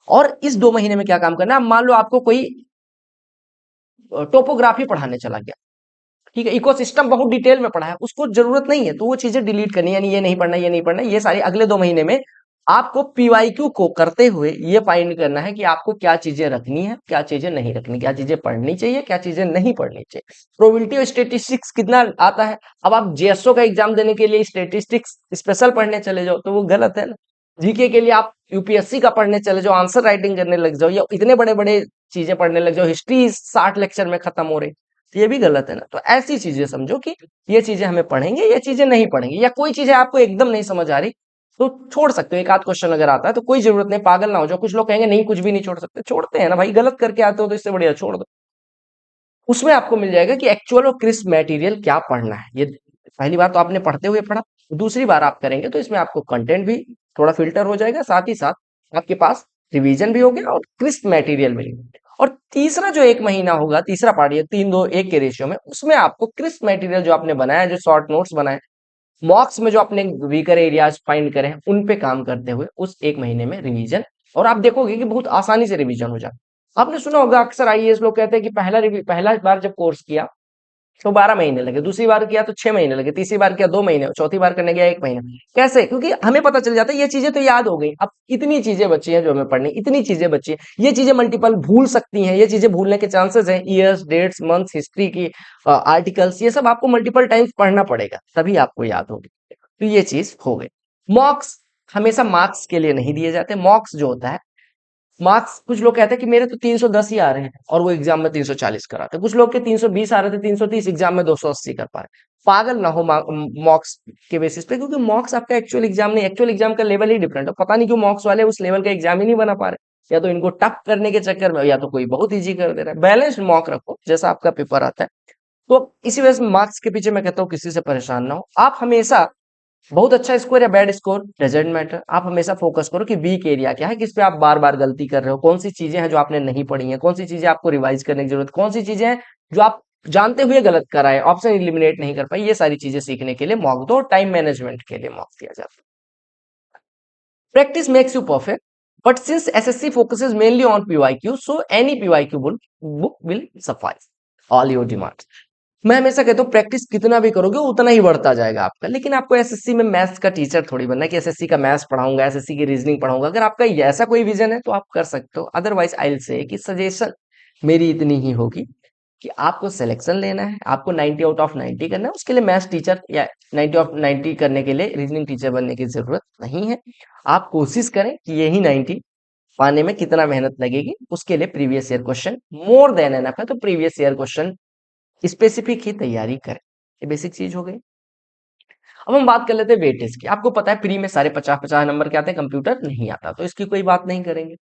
और इस 2 महीने में क्या काम करना है, अब मान लो आपको कोई टोपोग्राफी पढ़ाने चला गया, ठीक है, इकोसिस्टम बहुत डिटेल में पढ़ा है, उसको जरूरत नहीं है, तो वो चीजें डिलीट करनी है, यानी ये नहीं पढ़ना, ये नहीं पढ़ना। ये सारी अगले 2 महीने में आपको पीवाईक्यू को करते हुए ये फाइंड करना है कि आपको क्या चीजें रखनी है, क्या चीजें नहीं रखनी, क्या चीजें पढ़नी चाहिए, क्या चीजें नहीं पढ़नी चाहिए। प्रोबेबिलिटी और स्टेटिस्टिक्स कितना आता है। अब आप जेएसओ का एग्जाम देने के लिए स्टेटिस्टिक्स स्पेशल पढ़ने चले जाओ तो वो गलत है ना। जीके के लिए आप यूपीएससी का पढ़ने चले जाओ, आंसर राइटिंग करने लग जाओ, या इतने बड़े बड़े चीजें पढ़ने लग जाओ, हिस्ट्री 60 लेक्चर में खत्म हो रही, तो ये भी गलत है ना। तो ऐसी चीजें समझो कि ये चीजें हमें पढ़ेंगे, ये चीजें नहीं पढ़ेंगे, या कोई चीजें आपको एकदम नहीं समझ आ रही तो छोड़ सकते हो। एक आध क्वेश्चन अगर आता है तो कोई जरूरत नहीं, पागल ना हो जाओ। कुछ लोग कहेंगे नहीं कुछ भी नहीं छोड़ सकते, छोड़ते हैं ना भाई, गलत करके आते हो तो इससे बढ़िया छोड़ दो। उसमें आपको मिल जाएगा कि एक्चुअल और क्रिस्प मटेरियल क्या पढ़ना है। ये पहली बार तो आपने पढ़ते हुए पढ़ा, दूसरी बार आप करेंगे तो इसमें आपको कंटेंट भी थोड़ा फिल्टर हो जाएगा, साथ ही साथ आपके पास रिवीजन भी हो गया और क्रिस्प मटेरियल मिल गया। और तीसरा जो 1 महीना होगा, तीसरा पार्ट, ये 3-2-1 के रेशियो में, उसमें आपको क्रिस्प मटेरियल जो आपने बनाया, जो शॉर्ट नोट्स बनाए, मॉक्स में जो आपने वीकर एरियाज फाइंड करे हैं, उन पे काम करते हुए उस 1 महीने में रिवीजन, और आप देखोगे कि बहुत आसानी से रिवीजन हो जाए। आपने सुना होगा अक्सर आईएएस लोग कहते हैं कि पहला बार जब कोर्स किया तो 12 महीने लगे, दूसरी बार किया तो 6 महीने लगे, तीसरी बार किया 2 महीने, चौथी बार करने गया 1 महीना। कैसे? क्योंकि हमें पता चल जाता है ये चीजें तो याद हो गई, अब इतनी चीजें बची हैं जो हमें पढ़नी, इतनी चीजें बची हैं, ये चीजें मल्टीपल भूल सकती हैं, ये चीजें भूलने के चांसेस हैं, ईयर्स, डेट्स, मंथ्स, हिस्ट्री की आर्टिकल्स, ये सब आपको मल्टीपल टाइम्स पढ़ना पड़ेगा तभी आपको याद होगी। तो ये चीज हो गई। मॉक्स हमेशा मार्क्स के लिए नहीं दिए जाते। मॉक्स जो होता है, मार्क्स, कुछ लोग कहते हैं कि मेरे तो 310 ही आ रहे हैं और वो एग्जाम में 340 कराते हैं, कुछ लोग के 320 आ रहे थे, 330, एग्जाम में 280 कर पा रहे। पागल ना हो मॉक्स के बेसिस पे, क्योंकि मॉक्स आपका एक्चुअल एग्जाम नहीं, एक्चुअल एग्जाम का लेवल ही डिफरेंट है। पता नहीं क्यों मॉक्स वाले उस लेवल का एग्जाम ही नहीं बना पा रहे, या तो इनको टफ करने के चक्कर में, या तो कोई बहुत इजी कर दे रहा है। बैलेंस्ड मॉक रखो जैसा आपका पेपर आता है। तो इसी वजह से मार्क्स के पीछे मैं कहता हूँ किसी से परेशान ना हो। आप हमेशा बहुत अच्छा स्कोर या बैड स्कोर डजेंट मैटर, आप हमेशा फोकस करो कि वीक एरिया क्या है, किस पे आप बार बार गलती कर रहे हो, कौन सी चीजें हैं जो आपने नहीं पढ़ी हैं, कौन सी चीजें आपको रिवाइज करने की जरूरत, कौन सी चीजें हैं जो आप जानते हुए गलत कराए, ऑप्शन एलिमिनेट नहीं कर पाए। ये सारी चीजें सीखने के लिए मॉक दो, टाइम मैनेजमेंट के लिए मॉक दिया जाता है। Practice makes you perfect, but since SSC focuses mainly on PYQ, so any PYQ book will suffice all your demands. मैं हमेशा कहता हूँ प्रैक्टिस कितना भी करोगे उतना ही बढ़ता जाएगा आपका। लेकिन आपको एसएससी में मैथ्स का टीचर थोड़ी बनना है कि एसएससी का मैथ्स पढ़ाऊंगा, एसएससी की रीजनिंग पढ़ाऊंगा। अगर आपका ऐसा कोई विजन है तो आप कर सकते हो। अदरवाइज आई विल से कि सजेशन मेरी इतनी ही होगी कि आपको सिलेक्शन लेना है, आपको 90 आउट ऑफ 90 करना है। उसके लिए मैथ्स टीचर या 90 ऑफ 90 करने के लिए रीजनिंग टीचर बनने की जरूरत नहीं है। आप कोशिश करें कि यही 90 पाने में कितना मेहनत लगेगी, उसके लिए previous year question more than enough है, तो प्रीवियस ईयर क्वेश्चन स्पेसिफिक ही तैयारी करें। ये बेसिक चीज हो गई। अब हम बात कर लेते हैं वेटेज की। आपको पता है प्री में सारे 50-50 नंबर के आते हैं, कंप्यूटर नहीं आता, तो इसकी कोई बात नहीं करेंगे।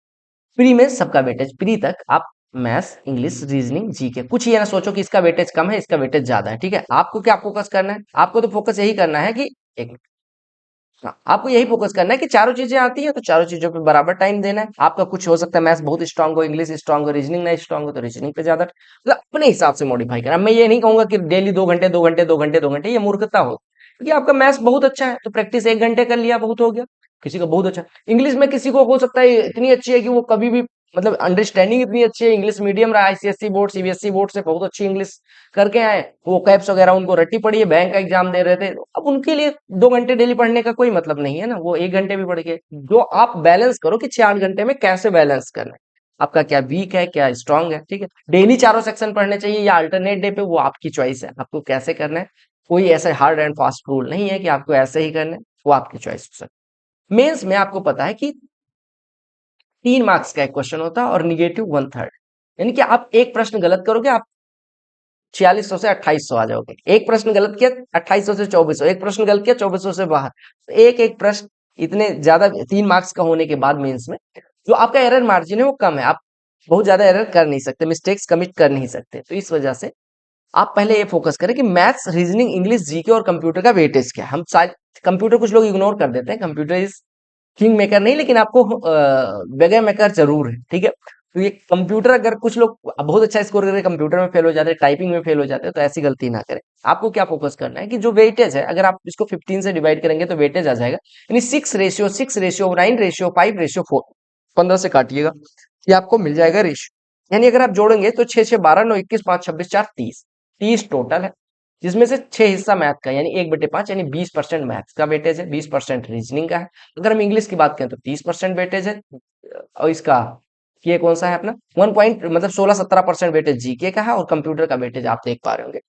प्री में सबका वेटेज, प्री तक आप मैथ्स, इंग्लिश, रीजनिंग, जीके, कुछ ये ना सोचो कि इसका वेटेज कम है, इसका वेटेज ज्यादा है। ठीक है, आपको क्या फोकस करना है? आपको तो फोकस यही करना है कि एक, हाँ, आपको यही फोकस करना है कि चारों चीजें आती है तो चारों चीजों पे बराबर टाइम देना है। आपका कुछ हो सकता है मैथ्स बहुत स्ट्रांग हो, इंग्लिश स्ट्रांग हो, रीजनिंग नहीं स्ट्रांग हो, तो रीजनिंग पे ज्यादा मतलब अपने हिसाब से मॉडिफाई करना। मैं ये नहीं कहूंगा कि डेली 2 घंटे 2 घंटे 2 घंटे 2 घंटे, ये मूर्खता हो। क्योंकि आपका मैथ्स बहुत अच्छा है तो प्रैक्टिस 1 घंटे कर लिया बहुत हो गया। किसी का बहुत अच्छा इंग्लिश में, किसी को हो सकता है इतनी अच्छी है कि वो कभी भी मतलब अंडरस्टैंडिंग इतनी अच्छी है, इंग्लिश मीडियम रहा, आईसीएसई बोर्ड सीबीएसई बोर्ड से बहुत अच्छी इंग्लिश करके आए, वो कैप्स वगैरह उनको रट्टी पड़ी है, बैंक का एग्जाम दे रहे थे। अब उनके लिए 2 घंटे डेली पढ़ने का कोई मतलब नहीं है ना, वो 1 घंटे भी पढ़ के। जो आप बैलेंस करो कि 4 घंटे में कैसे बैलेंस करना है, आपका क्या वीक है क्या स्ट्रांग है। ठीक है, डेली चारों सेक्शन पढ़ने चाहिए या अल्टरनेट डे पे, वो आपकी चॉइस है, आपको कैसे करना है। कोई ऐसा हार्ड एंड फास्ट रूल नहीं है कि आपको ऐसे ही करना है, वो आपकी चॉइस हो सकती है। मेंस में आपको पता है कि 3 मार्क्स का एक क्वेश्चन होता है और निगेटिव 1/3, यानी कि आप एक प्रश्न गलत करोगे, आप 4600 से 2800 आ जाओगे। एक प्रश्न गलत किया 2800 से 2400, एक प्रश्न गलत किया 2400 से बाहर। तो एक एक प्रश्न इतने ज्यादा 3 मार्क्स का होने के बाद मेंस में जो आपका एरर मार्जिन है वो कम है, आप बहुत ज्यादा एरर कर नहीं सकते, मिस्टेक्स कमिट कर नहीं सकते। तो इस वजह से आप पहले ये फोकस करें कि मैथ्स, रीजनिंग, इंग्लिश, जीके और कंप्यूटर का वेटेज क्या है। हम शायद कंप्यूटर कुछ लोग इग्नोर कर देते हैं, कंप्यूटर इज किंग मेकर नहीं, लेकिन आपको बेगर मेकर जरूर है। ठीक है, तो ये कंप्यूटर, अगर कुछ लोग बहुत अच्छा स्कोर करके कंप्यूटर में फेल हो जाते हैं, टाइपिंग में फेल हो जाते हैं, तो ऐसी गलती ना करें। आपको क्या फोकस करना है कि जो वेटेज है, अगर आप इसको 15 से डिवाइड करेंगे तो वेटेज आ जाएगा, यानी 6:6:9:4, 15 से काटिएगा, ये आपको मिल जाएगा रेशियो। यानी अगर आप जोड़ेंगे तो 6 6 12 9 21 5 26 4 30, 30 टोटल है, जिसमें से 6 हिस्सा मैथ का यानी 1/5, यानी 20% मैथ्स का वेटेज है, 20% रीजनिंग का है। अगर हम इंग्लिश की बात करें तो 30% वेटेज है, और इसका ये कौन सा है अपना 1 पॉइंट मतलब 16-17% वेटेज जीके का है, और कंप्यूटर का वेटेज आप देख पा रहे होंगे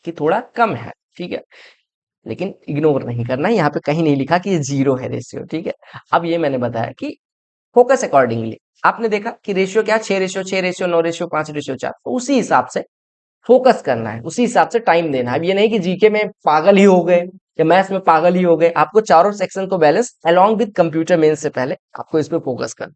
कि थोड़ा कम है। ठीक है, लेकिन इग्नोर नहीं करना है, यहाँ पे कहीं नहीं लिखा कि ये जीरो है रेशियो। ठीक है, अब ये मैंने बताया कि फोकस अकॉर्डिंगली आपने देखा कि रेशियो क्या, 6:6:6:9:5:4, तो उसी हिसाब से फोकस करना है, उसी हिसाब से टाइम देना है। अब ये नहीं कि जीके में पागल ही हो गए या मैथ्स में पागल ही हो गए, आपको चारों सेक्शन को balance along with computer mains से पहले आपको इस पे फोकस करना।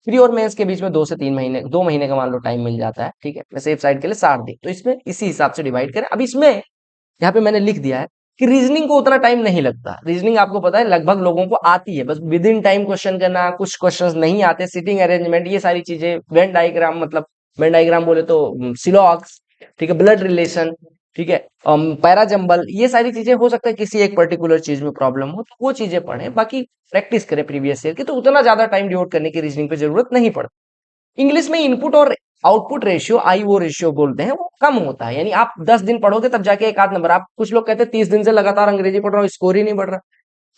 प्री और मेंस के बीच में 2 से 3 महीने, 2 महीने का मान लो टाइम मिल जाता है। ठीक है, मैं सेफ साइड के लिए 60 दिन, तो इसमें इसी हिसाब से डिवाइड करें। अब इसमें यहाँ पे मैंने लिख दिया है कि रीजनिंग को उतना टाइम नहीं लगता। रीजनिंग आपको पता है लगभग लोगों को आती है, बस विद इन टाइम क्वेश्चन करना, कुछ क्वेश्चंस नहीं आते, सिटिंग अरेंजमेंट, ये सारी चीजें, वेन डायग्राम, मतलब वेन डायग्राम बोले तो सिलॉक्स, ठीक है, ब्लड रिलेशन, ठीक है, पैरा जंबल, ये सारी चीजें हो सकता है किसी एक पर्टिकुलर चीज में प्रॉब्लम हो, तो वो चीजें पढ़ें, बाकी प्रैक्टिस करें प्रीवियस ईयर की, तो उतना ज्यादा टाइम डिवोट करने की रीजनिंग पे जरूरत नहीं पड़ती। इंग्लिश में इनपुट और आउटपुट रेशियो, आईओ रेशियो बोलते हैं, वो कम होता है, यानी आप 10 दिन पढ़ोगे तब जाके एक आध नंबर। आप कुछ लोग कहते हैं 30 दिन से लगातार अंग्रेजी पढ़ रहा हूँ, स्कोर ही नहीं बढ़ रहा,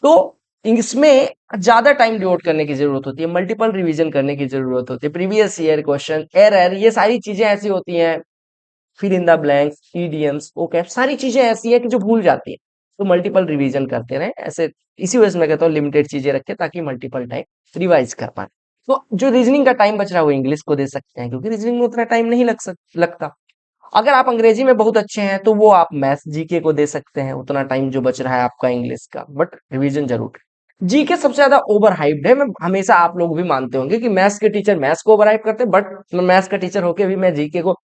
तो इसमें ज्यादा टाइम डिवोट करने की जरूरत होती है, मल्टीपल रिवीजन करने की जरूरत होती है, प्रीवियस ईयर क्वेश्चन, एरर, ये सारी चीजें ऐसी होती हैं, फिर in the blanks, EDMs, okay, सारी चीजें ऐसी है कि जो भूल जाती है, तो मल्टीपल रिवीजन करते रहे ऐसे। इसी वजह से मैं कहता हूँ लिमिटेड चीजें रखें ताकि मल्टीपल टाइम रिवाइज कर पाए। तो जो रीजनिंग का टाइम बच रहा है वो इंग्लिश को दे सकते हैं, क्योंकि रीजनिंग में उतना टाइम नहीं लगता। अगर आप अंग्रेजी में बहुत अच्छे हैं तो वो आप मैथ्स जीके को दे सकते हैं, उतना टाइम जो बच रहा है आपका इंग्लिश का, बट रिवीजन जरूर। जीके सबसे ज्यादा ओवर हाइप्ड है, मैं हमेशा, आप लोग भी मानते होंगे कि मैथ्स के टीचर मैथ्स को ओवर हाइप करते हैं, बट मैं मैथ्स का टीचर होके भी मैं जीके को,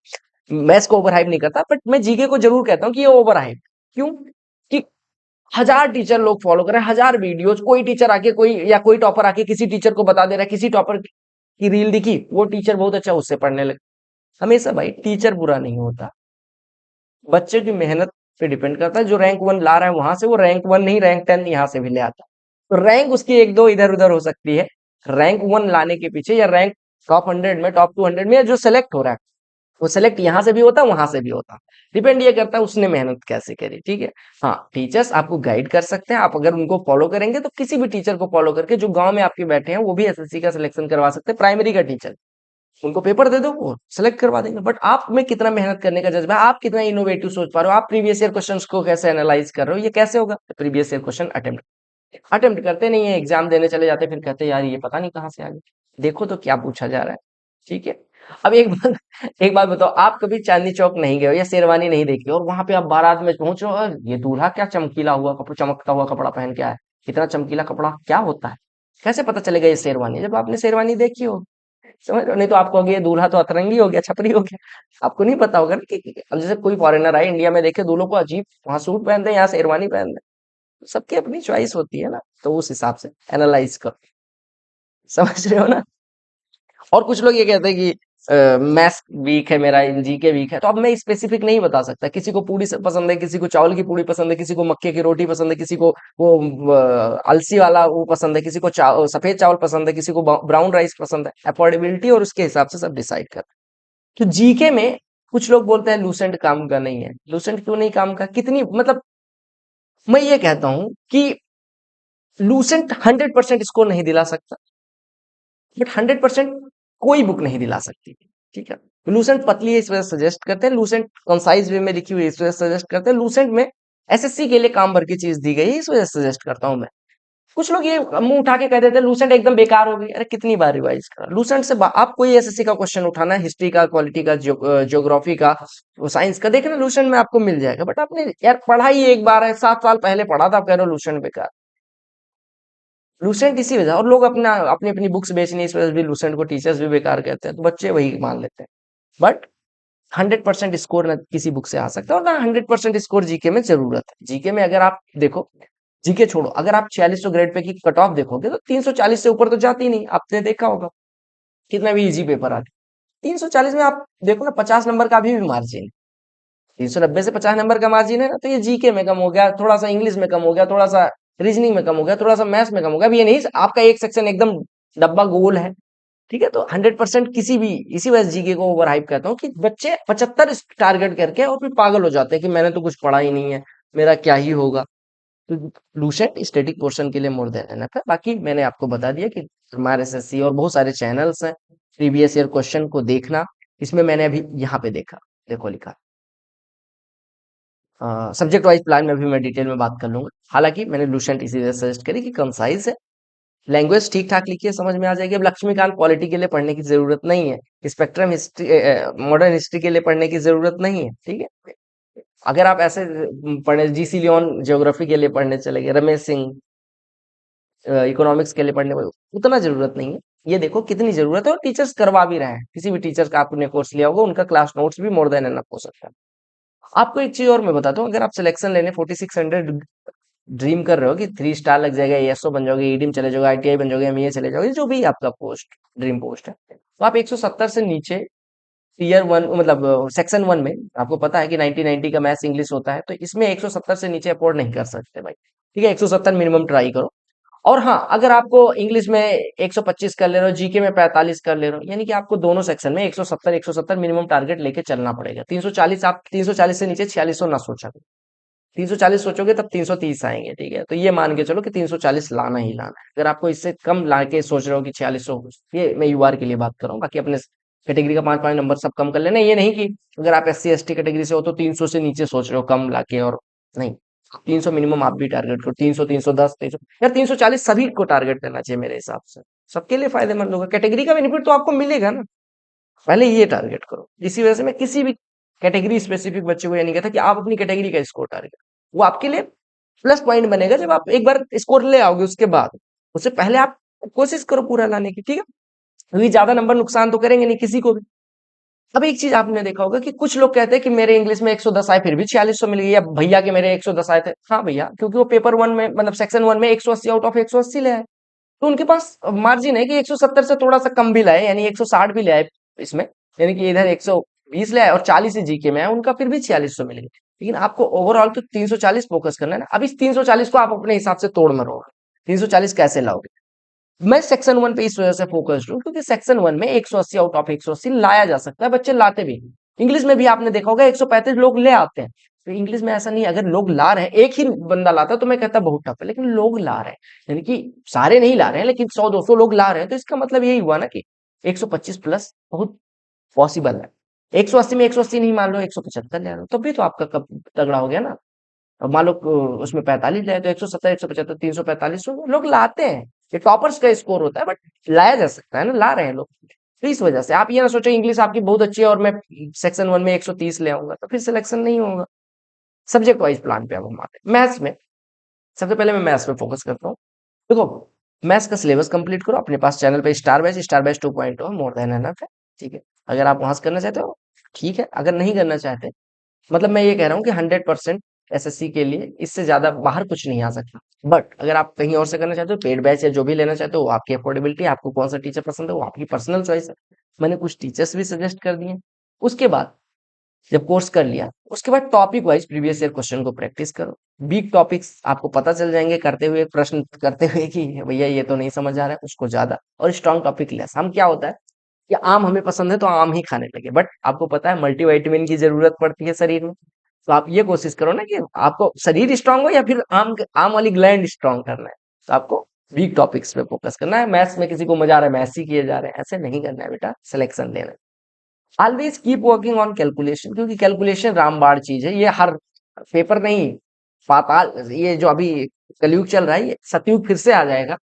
मैथ्स को ओवर हाइप नहीं करता, बट मैं जीके को जरूर कहता हूँ कि ये ओवर हाइप। क्यों? कि 1000 टीचर लोग फॉलो कर रहे हैं, 1000 वीडियोज, कोई टीचर आके, कोई या कोई टॉपर आके किसी टीचर को बता दे रहा है, किसी टॉपर की रील दिखी, वो टीचर बहुत अच्छा, उससे पढ़ने लगे। हमेशा भाई टीचर बुरा नहीं होता, बच्चे की मेहनत पे डिपेंड करता है। जो रैंक 1 ला रहा है वहां से वो रैंक 1 नहीं, रैंक 10 यहाँ से भी ले आता है, तो रैंक उसकी एक दो इधर उधर हो सकती है, रैंक 1 लाने के पीछे या रैंक टॉप 100 में, टॉप 200 में, या जो सेलेक्ट हो रहा है वो सेलेक्ट यहाँ से भी होता, वहां से भी होता। डिपेंड ये करता है उसने मेहनत कैसे करी, ठीक है। हाँ, टीचर्स आपको गाइड कर सकते हैं, आप अगर उनको फॉलो करेंगे तो किसी भी टीचर को फॉलो करके जो गांव में आपके बैठे हैं वो भी एसएससी का सिलेक्शन करवा सकते हैं, प्राइमरी का टीचर। उनको पेपर दे दो, वो सेलेक्ट करवा देंगे। बट आप में कितना मेहनत करने का जज्बा है, आप कितना इनोवेटिव सोच पा रहे हो, आप प्रीवियस ईयर क्वेश्चंस को कैसे एनालाइज कर रहे हो, ये कैसे होगा। Previous year question attempt attempt करते नहीं है, एग्जाम देने चले जाते हैं, फिर कहते हैं यार ये पता नहीं कहाँ से आ गया, देखो तो क्या पूछा जा रहा है, ठीक है। अब एक बात एक बात बताओ, आप कभी चांदनी चौक नहीं गए हो या शेरवानी नहीं देखी और वहां पे आप बारात में पहुंचो और ये दूल्हा क्या चमकीला हुआ कपड़ा, चमकता हुआ कपड़ा पहन के आया, इतना चमकीला कपड़ा क्या होता है, कैसे पता चलेगा ये शेरवानी, जब आपने शेरवानी देखी हो। समझ रहे हो? नहीं तो आप कहोगे ये दूल्हा तो अतरंगी हो गया, छपरी हो गया, आपको नहीं पता होगा ना अब जैसे कोई फॉरेनर आए इंडिया में, देखे दूल्हों को अजीब, वहां सूट पहनते हैं, यहाँ शेरवानी पहनते हैं, सबकी अपनी चॉइस होती है ना, तो उस हिसाब से एनालाइज करो। समझ रहे हो ना। और कुछ लोग ये कहते हैं कि मैथ्स वीक है मेरा, जीके वीक है, तो अब मैं स्पेसिफिक नहीं बता सकता, किसी को पूड़ी पसंद है, किसी को चावल की पूड़ी पसंद है, किसी को मक्के की रोटी पसंद है, किसी को वो अलसी वाला वो पसंद है, किसी को सफेद चावल पसंद है, किसी को ब्राउन राइस पसंद है, अफोर्डेबिलिटी और उसके हिसाब से सब डिसाइड कर। तो जीके में कुछ लोग बोलते हैं लूसेंट काम का नहीं है, लूसेंट क्यों नहीं काम का, कितनी मतलब, मैं ये कहता हूं कि लूसेंट 100% स्कोर नहीं दिला सकता, बट 100% कोई बुक नहीं दिला सकती, ठीक है। लूसेंट पतली है इस वजह से सजेस्ट करते हैं, लूसेंट कंसाइज वे में लिखी हुई है इस वजह से सजेस्ट करते हैं, लूसेंट में एसएससी के लिए काम भर की चीज दी गई है इस वजह से सजेस्ट करता हूं मैं। कुछ लोग ये मुंह उठा के कह देते हैं लूसेंट एकदम बेकार हो गई, अरे कितनी बार रिवाइज करा लूसेंट से, आप कोई एसएससी का क्वेश्चन उठाना है, हिस्ट्री का, पॉलिटी का, ज्योग्राफी का, साइंस का, देखना लूसेंट में आपको मिल जाएगा। बट आपने यार पढ़ा ही एक बार है, 7 साल पहले पढ़ा था, आप कह रहे हो लूसेंट बेकार। लूसेंट इसी वजह, और लोग अपना अपनी अपनी बुक्स बेचनी इस वजह से भी लूसेंट को टीचर्स भी बेकार कहते हैं, तो बच्चे वही मान लेते हैं। बट 100% स्कोर ना किसी बुक से आ सकता है और ना 100% स्कोर जीके में जरूरत है। जीके में अगर आप देखो, जीके छोड़ो, अगर आप 4600 ग्रेड पे की कट ऑफ देखोगे तो 340 से ऊपर तो जाती ही नहीं, आपने देखा होगा कितना भी इजी पेपर आ गया। 340 में आप देखो ना, 50 नंबर का भी मार्जिन, 390 से 50 नंबर का मार्जिन है ना, तो ये जीके में कम हो गया, थोड़ा सा इंग्लिश में कम हो गया, थोड़ा सा रीजनिंग में कम हो गया, थोड़ा सा मैथ्स में कम हो गया। अब ये नहीं आपका एक सेक्शन एकदम डब्बा गोल है, ठीक है। तो 100% किसी भी, इसी वजह से जीके को ओवर हाइप कहता हूँ कि बच्चे 75 टारगेट करके और फिर पागल हो जाते हैं कि मैंने तो कुछ पढ़ा ही नहीं है, मेरा क्या ही होगा। तो लूसेंट स्टैटिक पोर्शन के लिए मोर देन एनफ है। बाकी मैंने आपको बता दिया कि हमारे एसएससी और बहुत सारे चैनल्स हैं, प्रीवियस ईयर क्वेश्चन को देखना। इसमें मैंने अभी यहाँ पे देखा, देखो लिखा सब्जेक्ट वाइज प्लान में भी मैं डिटेल में बात कर लूंगा। हालांकि मैंने लूसेंट इसी वजह से सजेस्ट करी कि कंसाइज है, लैंग्वेज ठीक ठाक लिखी है, समझ में आ जाएगी। अब लक्ष्मीकांत पॉलिटी के लिए पढ़ने की जरूरत नहीं है, स्पेक्ट्रम हिस्ट्री, मॉडर्न हिस्ट्री के लिए पढ़ने की जरूरत नहीं है, ठीक है। अगर आप ऐसे पढ़े, जीसी लियोन ज्योग्राफी के लिए पढ़ने चले गए, रमेश सिंह इकोनॉमिक्स के लिए पढ़ने में उतना जरूरत नहीं है। ये देखो कितनी जरूरत है और टीचर्स करवा भी रहे हैं, किसी भी टीचर का आपने कोर्स लिया होगा उनका क्लास नोट्स भी मोर देन एनफ हो सकता है। आपको एक चीज और मैं बताता हूँ, अगर आप सिलेक्शन लेने 4600 ड्रीम कर रहे हो कि 3 स्टार लग जाएगा, एएसओ बन जाओगे, ईडीएम चले जाओगे, आईटीआई बन जाओगे, एमईए चले जाओगे, जो भी आपका पोस्ट ड्रीम पोस्ट है, तो आप 170 से नीचे टीयर वन, मतलब सेक्शन वन में, आपको पता है कि 90-90 का मैथ्स इंग्लिश होता है, तो इसमें 170 से नीचे अफोर्ड नहीं कर सकते भाई, ठीक है। 170 मिनिमम ट्राई करो। और हाँ, अगर आपको इंग्लिश में 125 कर ले रहे हो, जीके में 45 कर ले रहे हो, यानी कि आपको दोनों सेक्शन में 170 मिनिमम टारगेट लेके चलना पड़ेगा। 340, आप 340 से नीचे 4600 ना सोचा, 340 सोचोगे तब 330 आएंगे, ठीक है। तो ये मान के चलो कि 340 लाना ही लाना है। अगर आपको इससे कम ला के सोच रहे हो कि 4600, ये मैं यूआर के लिए बात कर रहा हूँ, बाकी अपने कैटेगरी का 5-5 नंबर सब कम कर लेना। ये नहीं कि अगर आप एससी एसटी कैटेगरी से हो तो 300 से नीचे सोच रहे हो कम लाके, और नहीं, 300 मिनिमम आप भी टारगेट करो, 300, 310, 300 या 340 सभी को टारगेट करना चाहिए मेरे हिसाब से, सबके लिए फायदेमंद होगा, कैटेगरी का बेनिफिट तो आपको मिलेगा ना। पहले ये टारगेट करो। इसी वजह से मैं किसी भी कैटेगरी स्पेसिफिक बच्चे को ये नहीं कहता कि आप अपनी कैटेगरी का स्कोर टारगेट, वो आपके लिए प्लस पॉइंट बनेगा जब आप एक बार स्कोर ले आओगे, उसके बाद उससे पहले आप कोशिश करो पूरा लाने की, ठीक है। क्योंकि ज्यादा नंबर नुकसान तो करेंगे नहीं किसी को भी। अब एक चीज आपने देखा होगा कि कुछ लोग कहते हैं कि मेरे इंग्लिश में 110 आए फिर भी 4600 मिल गई, या भैया के मेरे 110 आए थे। हाँ भैया, क्योंकि वो पेपर वन में, मतलब सेक्शन वन में 180 आउट ऑफ 180 ले आए, तो उनके पास मार्जिन है कि 170 से थोड़ा सा कम भी लाए, यानी 160 भी ले आए इसमें, यानी कि इधर 120 ले आए और 40 ही जीके में है, उनका फिर भी 4600 मिल गई। लेकिन आपको ओवरऑल तो 340 फोकस करना है ना। अब इस 340 को आप अपने हिसाब से तोड़ मरो, 340 कैसे लाओगे। मैं सेक्शन वन पे इस वजह से फोकस्ड हूँ क्योंकि सेक्शन वन में 180 आउट ऑफ 180 लाया जा सकता है, बच्चे लाते भी हैं। इंग्लिश में भी आपने देखा होगा 135 लोग ले आते हैं। तो इंग्लिश में ऐसा नहीं है, अगर लोग ला रहे हैं, एक ही बंदा लाता है तो मैं कहता बहुत टफ है, लेकिन लोग ला रहे हैं, यानी कि सारे नहीं ला रहे हैं, लेकिन 100-200 लोग ला रहे हैं, तो इसका मतलब यही हुआ ना कि 125 प्लस बहुत पॉसिबल है। 180 में 180 नहीं, मान लो 175 ले रहे हो, तब भी तो आपका कब तगड़ा हो गया ना। अब मान लो उसमें 45 लाए तो 170, 175, 345 लोग लाते हैं। ये टॉपर्स का स्कोर होता है, बट लाया जा सकता है ना, ला रहे हैं लोग। तो इस वजह से आप ये ना सोचो इंग्लिश आपकी बहुत अच्छी है और मैं सेक्शन वन में 130 ले आऊंगा, तो फिर सिलेक्शन नहीं होगा। सब्जेक्ट वाइज प्लान पे अब हम आते हैं मैथ्स में। सबसे पहले मैं मैथ्स पे फोकस करता हूँ। देखो, मैथ्स का सिलेबस कंप्लीट करो, अपने पास चैनल पे star batch 2.0 more than enough है। ठीक है, अगर आप वहां से करना चाहते हो ठीक है, अगर नहीं करना चाहते, मतलब मैं ये कह रहा हूँ कि 100% एसएससी के लिए इससे ज्यादा बाहर कुछ नहीं आ सकता। बट अगर आप कहीं और से करना चाहते हो, पेड बैच या जो भी लेना चाहते हो, वो आपकी अफोर्डेबिलिटी, आपको कौन सा टीचर पसंद है वो आपकी पर्सनल चॉइस है। मैंने कुछ टीचर्स भी सजेस्ट कर दिए। उसके बाद जब कोर्स कर लिया, उसके बाद topic wise previous year question को प्रैक्टिस करो। वीक टॉपिक्स आपको पता चल जाएंगे करते हुए, प्रश्न करते हुए कि भैया ये तो नहीं समझ आ रहा है, उसको ज्यादा। और स्ट्रॉन्ग टॉपिक लेस। हम क्या होता है कि आम हमें पसंद है तो आम ही खाने लगे, बट आपको पता है मल्टीविटामिन की जरूरत पड़ती है शरीर में। तो आप ये कोशिश करो ना कि आपको शरीर स्ट्रांग हो या फिर आम आम वाली ग्लैंड स्ट्रांग करना है, तो आपको वीक टॉपिक्स पे फोकस करना है। मैथ्स में किसी को मजा आ रहा है मैथ्स ही किए जा रहे हैं, ऐसे नहीं करना है बेटा, सिलेक्शन लेना है। Always keep working on calculation, क्योंकि कैलकुलेशन रामबाण चीज है, ये हर पेपर नहीं, पाताल ये जो अभी कलयुग चल रहा है, ये सतयुग फिर से आ जाएगा,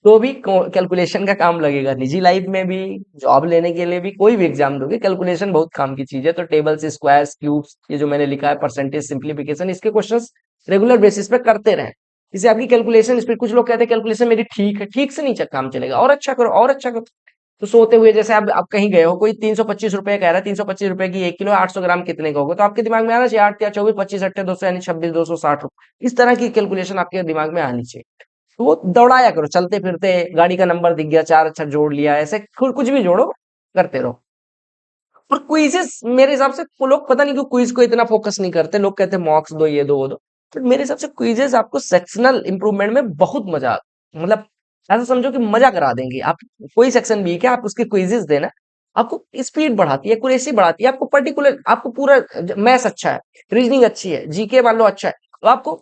तो भी कैलकुलेशन का काम लगेगा। निजी लाइफ में भी, जॉब लेने के लिए भी, कोई भी एग्जाम दोगे, कैलकुलेशन बहुत काम की चीज है। तो टेबल्स, स्क्वायर्स, क्यूब्स, ये जो मैंने लिखा है, परसेंटेज, सिंप्लीफिकेशन, इसके क्वेश्चंस रेगुलर बेसिस पे करते रहें। इससे आपकी कैलकुलेशन स्पीड, कुछ लोग कहते हैं कैलकुलेशन मेरी ठीक है, ठीक से नहीं काम चलेगा, और अच्छा करो और अच्छा करो। तो सोते हुए जैसे आप कहीं गए हो, कोई 325 रुपए कह रहा है, 325 रुपए की 1 किलो, 800 ग्राम कितने का होगा, तो आपके दिमाग में आना चाहिए 8 या 24, 25 अट्ठे 200, यानी 26, 260 रुपए। इस तरह की कैलकुलेशन आपके दिमाग में आनी चाहिए। तो वो दौड़ाया करो, चलते फिरते गाड़ी का नंबर दिख गया, चार अच्छा जोड़ लिया, ऐसे कुछ भी जोड़ो, करते रहो। और क्विजेस मेरे हिसाब से वो लोग पता नहीं क्यों क्विज को इतना फोकस नहीं करते, लोग कहते हैं मॉक्स दो, ये दो वो दो। तो मेरे हिसाब से क्विजेस आपको सेक्शनल इंप्रूवमेंट में बहुत मजा, मतलब ऐसा समझो कि मजा करा देंगे। आप कोई सेक्शन भी है क्या, आप उसके क्विजेस देना, आपको स्पीड बढ़ाती है, एक्यूरेसी बढ़ाती है, आपको पर्टिकुलर, आपको पूरा। मैथ्स अच्छा है, रीजनिंग अच्छी है, जीके मान लो अच्छा है, तो आपको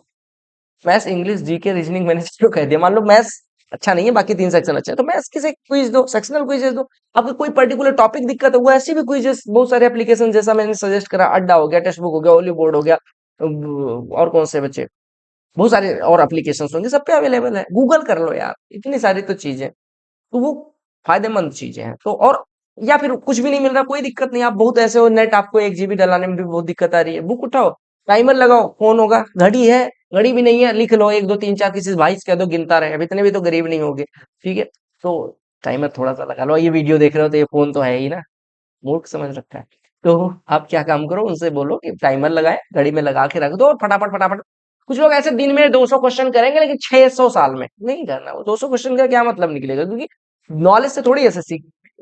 मैथ्स, इंग्लिश, जीके, रीजनिंग मैंने चलो कह दिया, मान लो मैथ्स अच्छा नहीं है, बाकी 3 सेक्शन अच्छा है, तो मैथ्स की से क्विज दो, सेक्शनल क्विजेस दो। आपको कोई पर्टिकुलर टॉपिक दिक्कत है, वो ऐसी भी क्विजेस, बहुत सारे एप्लीकेशन, जैसा मैंने सजेस्ट करा, अड्डा हो गया, टेक्स्ट बुक हो गया, ओली बोर्ड हो गया, और कौन से बच्चे, बहुत सारे और एप्लीकेशन होंगे, सब पे अवेलेबल है, गूगल कर लो यार, इतनी सारी तो चीजें, तो वो फायदेमंद चीजें हैं। तो और या फिर कुछ भी नहीं मिल रहा, कोई दिक्कत नहीं, आप बहुत ऐसे हो, नेट आपको 1 GB डलाने में भी बहुत दिक्कत आ रही है, बुक उठाओ, टाइमर लगाओ, फोन होगा, घड़ी है, घड़ी भी नहीं है, लिख लो 1 2 3 4, किसी भाई से कह दो गिनता रहे, अब इतने भी तो गरीब नहीं होगे। ठीक है, तो टाइमर थोड़ा सा लगा लो, ये वीडियो देख रहे हो तो ये फोन तो है ही ना, मूर्ख समझ रखा है। तो आप क्या काम करो, उनसे बोलो कि टाइमर लगाए, घड़ी में लगा के रख दो, और फटाफट फटाफट। कुछ लोग ऐसे दिन में 200 क्वेश्चन करेंगे, लेकिन 600 साल में नहीं करना। वो 200 क्वेश्चन का क्या मतलब निकलेगा, क्योंकि नॉलेज से थोड़ी एसएससी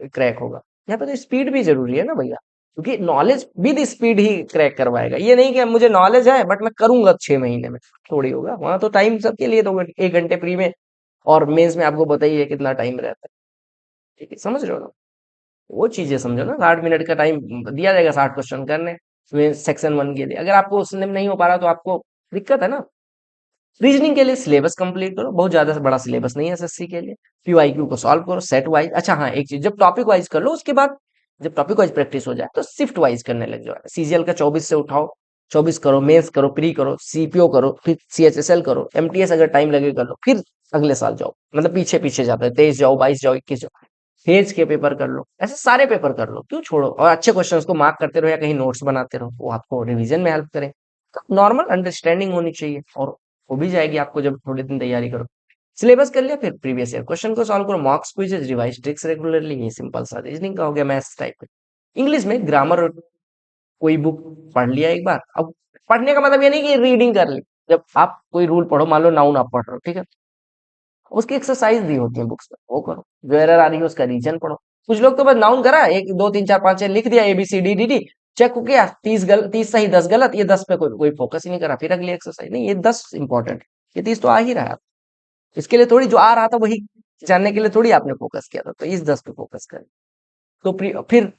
क्रैक होगा। यहाँ पे तो स्पीड भी जरूरी है ना भैया, क्योंकि knowledge with speed he crack करवाएगा। ये नहीं कि मुझे नॉलेज है बट मैं करूंगा 6 महीने में, थोड़ी होगा। वहां तो टाइम सबके लिए, तो 1 घंटे प्री में, और मेंस में आपको बताइए कितना टाइम रहता है। ठीक है, समझ रहे हो ना, वो चीजें समझो ना। 60 मिनट का टाइम दिया जाएगा 60 क्वेश्चन करने, सेक्शन वन के लिए। अगर आपको उसमें नहीं हो पा रहा तो आपको दिक्कत है ना। रीजनिंग के लिए सिलेबस कंप्लीट करो, बहुत ज्यादा बड़ा सिलेबस नहीं है एसएससी के लिए। पीवाईक्यू को सॉल्व करो सेट वाइज। अच्छा हाँ, एक चीज, जब टॉपिक वाइज कर लो, उसके बाद जब टॉपिक वाइज प्रैक्टिस हो जाए तो शिफ्ट वाइज करने लग जाओ। सीजीएल का 24 से उठाओ, 24 करो, मेंस करो, प्री करो, सीपीओ करो, फिर सीएचएसएल करो, एमटीएस अगर टाइम लगे कर लो, फिर अगले साल जाओ, मतलब पीछे पीछे जाते हैं, 23 जाओ, 22 जाओ, 21 जाओ, फेज के पेपर कर लो। ऐसे सारे पेपर कर लो, क्यों छोड़ो। और अच्छे क्वेश्चंस को मार्क करते रहो या कहीं नोट्स बनाते रहो, वो आपको रिवीजन में हेल्प करें। तो नॉर्मल अंडरस्टैंडिंग होनी चाहिए, और हो भी जाएगी आपको जब थोड़े दिन तैयारी करो। सिलेबस कर लिया, फिर प्रीवियस ईयर क्वेश्चन को सॉल्व करो, मॉक्स क्विजेस, रिवाइज ट्रिक्स रेगुलरली, ये सिंपल सा रीजनिंग का हो गया, मैथ्स टाइप का। इंग्लिश में ग्रामर, कोई बुक पढ़ लिया एक बार। अब पढ़ने का मतलब ये नहीं कि रीडिंग कर ली। जब आप कोई रूल पढ़ो, मान लो नाउन आप पढ़ रहे हो, ठीक है, उसकी एक्सरसाइज दी होती है बुक्स में, वो करो। जो एरर आ रही है उसका रीजन पढ़ो। कुछ लोग तो बस नाउन करा, 1 2 3 4 5 6 लिख दिया, ABCDDD, चेक हो गया, 30 सही 10 गलत, ये 10 पे कोई कोई फोकस ही नहीं करा, फिर अगली एक्सरसाइज नहीं, ये 10 इंपॉर्टेंट, ये 30 तो आ ही रहा है। इसके लिए थोड़ी जो आ रहा था वही जानने के लिए थोड़ी आपने फोकस किया था, तो इस 10 पे फोकस करें। तो फिर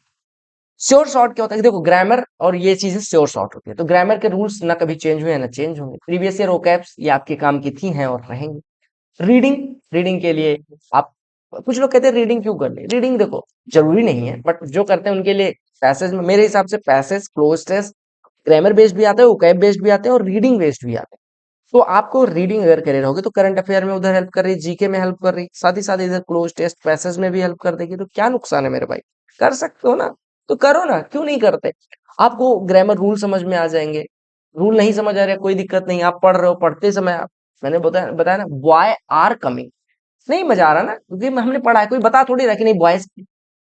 श्योर शॉर्ट क्या होता है कि देखो ग्रामर और ये चीजें श्योर शॉर्ट होती है, तो ग्रामर के रूल्स ना कभी चेंज हुए ना चेंज होंगे, प्रीवियस ईयर ओकैब्स ये आपके काम की थी हैं और रहेंगी। रीडिंग, रीडिंग के लिए आप, कुछ लोग कहते हैं रीडिंग क्यों करनी, रीडिंग देखो जरूरी नहीं है, बट जो करते हैं उनके लिए पैसेज में मेरे हिसाब से passage cloze test grammar based भी आता है, ओकैब बेस्ड भी आते हैं और रीडिंग बेस्ड भी आते हैं। तो आपको रीडिंग अगर करे रहोगे तो करंट अफेयर में उधर हेल्प कर रही, जीके में हेल्प कर रही, साथ ही साथ इधर क्लोज टेस्ट पैसेज में भी हेल्प कर देगी, तो क्या नुकसान है मेरे भाई, कर सकते हो ना, तो करो ना, क्यों नहीं करते। आपको ग्रामर रूल समझ में आ जाएंगे, रूल नहीं समझ आ रहा है कोई दिक्कत नहीं, आप पढ़ रहे हो, पढ़ते समय आप, मैंने बताया बताया ना वाई आर कमिंग, नहीं मजा आ रहा ना क्योंकि हमने पढ़ा है, कोई बता थोड़ी रहा कि नहीं बॉयज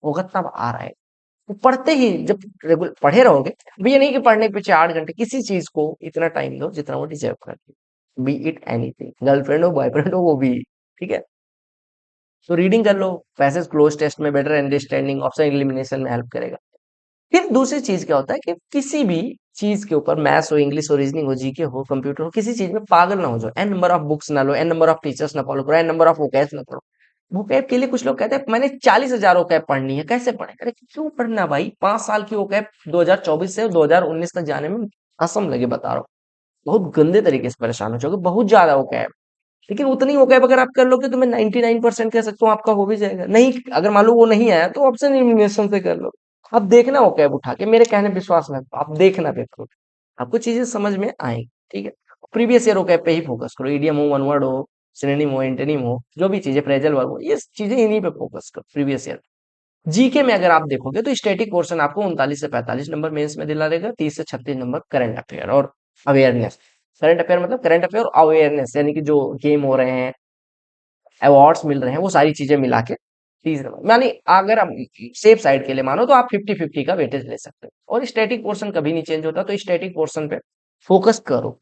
होगा तब आ रहा है। तो पढ़ते ही जब रेगुलर पढ़े रहोगे, अब ये नहीं कि पढ़ने के पीछे 8 घंटे, किसी चीज को इतना टाइम दो जितना वो डिजर्व करती है, बी इट एनीथिंग, गर्लफ्रेंड हो बॉयफ्रेंड हो वो भी, ठीक है। तो रीडिंग कर लो, पैसेज क्लोज टेस्ट में बेटर अंडरस्टैंडिंग ऑप्शन एलिमिनेशन में हेल्प करेगा। फिर दूसरी चीज क्या होता है कि किसी भी चीज के ऊपर, मैथ्स हो, इंग्लिश हो, रीजनिंग हो, जीके हो, कंप्यूटर हो, किसी चीज में पागल ना हो जाओ, एन नंबर ऑफ बुक्स ना लो, एन नंबर ऑफ टीचर्स ना फॉलो करो, एन नंबर ऑफ वोकैब ना पढ़ो। वोकैब के लिए कुछ लोग कहते हैं मैंने 40,000 वोकैब पढ़नी है, कैसे पढ़े, अरे क्यों पढ़ना भाई, 5 साल की वोकैब 2024 से 2019 तक जाने में कसम लगे बता रहा हूँ बहुत गंदे तरीके से परेशान हो जाओगे, बहुत ज्यादा वोकैब। लेकिन उतनी वोकैब अगर आप कर लोगे तो मैं 99% कह सकता हूँ आपका हो भी जाएगा, नहीं अगर मान लो वो नहीं आया तो ऑप्शन एलिमिनेशन से कर लो। आप देखना वोकैब उठा के, मेरे कहने पे विश्वास मत, आप देखना पेपर, आपको चीजें समझ में आएंगी, ठीक है। प्रीवियस ईयर वोकैब पे ही फोकस करो, इडियम हो, वन वर्ड हो, सिनोनिम हो, एंटोनिम हो, जो भी चीजें फ्रेजल वर्ब हो, ये चीजें इन्हीं पे फोकस करो प्रीवियस ईयर। जीके में अगर आप देखोगे तो स्टैटिक पोर्शन आपको 39 से 45 नंबर मेंस में दिला देगा, 30 से 36 नंबर करंट अफेयर और अवेयरनेस। करंट अफेयर मतलब करंट अफेयर और अवेयरनेस, यानी कि जो गेम हो रहे हैं, अवार्ड्स मिल रहे हैं, वो सारी चीजें मिला के 30 नंबर, यानी अगर आप सेफ साइड के लिए मानो तो आप 50-50 का वेटेज ले सकते हो। और स्टैटिक पोर्शन कभी नहीं चेंज होता, तो स्टैटिक पोर्शन पे फोकस करो।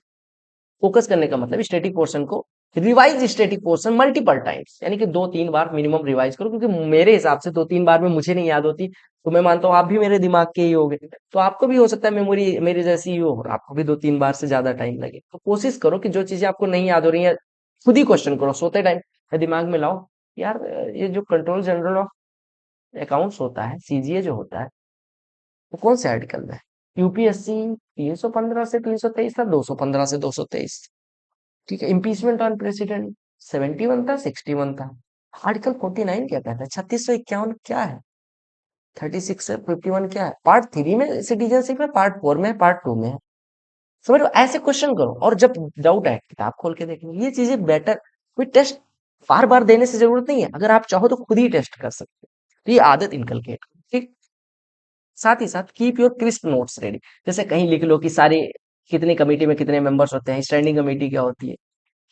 फोकस करने का मतलब स्टैटिक पोर्शन को revise, static portion multiple times, यानी कि 2-3 बार मिनिमम रिवाइज करो, क्योंकि मेरे हिसाब से 2-3 बार में मुझे नहीं याद होती, तो मैं मानता हूँ आप भी मेरे दिमाग के ही होगे, तो आपको भी हो सकता है मेमोरी मेरे जैसी ही हो और आपको भी 2-3 बार से ज्यादा टाइम लगे। तो कोशिश करो कि जो चीजें आपको नहीं याद हो रही है, खुद ही क्वेश्चन करो सोते टाइम, दिमाग में लाओ यार, ये जो कंट्रोल जनरल ऑफ अकाउंट्स होता है, सीजीए जो होता है, वो कौन से आर्टिकल में है, यूपीएससी 315 से 323 था, 215 से 223, ठीक है। इम्पीचमेंट ऑन प्रेसिडेंट 71 था, 61 था। आर्टिकल 49 क्या कहता है, 3651 क्या है, 36 से 51 क्या है, पार्ट 3 में सिटीजनशिप है, पार्ट 4 में है, पार्ट 2 में है। समझ लो, ऐसे क्वेश्चन करो, और जब डाउट है किताब खोल के देख लो, ये चीजें बेटर। कोई टेस्ट बार बार देने से जरूरत नहीं है, अगर आप चाहो तो खुद ही टेस्ट कर सकते हो, तो ये आदत इनकलकेट करो, ठीक। साथ ही साथ keep your crisp notes ready, जैसे कहीं लिख लो कि सारे, कितनी कमेटी में कितने मेंबर्स होते हैं, स्टैंडिंग कमेटी क्या होती है,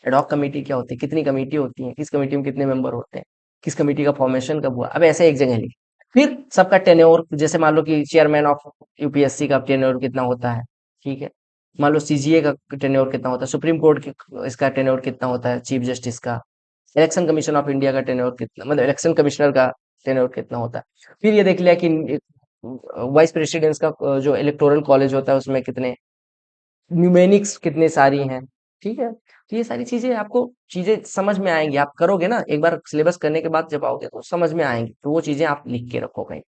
एडॉक कमेटी क्या होती है, कितनी कमेटी होती है, किस कमेटी में कितने मेंबर होते हैं, किस कमेटी का फॉर्मेशन कब हुआ, अब ऐसे एक जगह लिख। फिर सबका टेन्योर, जैसे मान लो कि चेयरमैन ऑफ यूपीएससी का टेन्योर कितना होता है, ठीक है। मान लो सीजीए का टेन्योर कितना होता है, सुप्रीम कोर्ट के इसका टेन्योर कितना होता है, चीफ जस्टिस का, इलेक्शन कमीशन ऑफ इंडिया का टेन्योर कितना, मतलब इलेक्शन कमिश्नर का टेन्योर कितना होता है। फिर ये देख लिया कि वाइस प्रेसिडेंट्स का जो इलेक्टोरल कॉलेज होता है उसमें कितने न्यूमेनिक्स कितनी सारी हैं, ठीक है। तो ये सारी चीजें आपको चीजें समझ में आएंगी, आप करोगे ना एक बार सिलेबस करने के बाद जब आओगे तो समझ में आएंगी, तो वो चीजें आप लिख के रखो कहीं।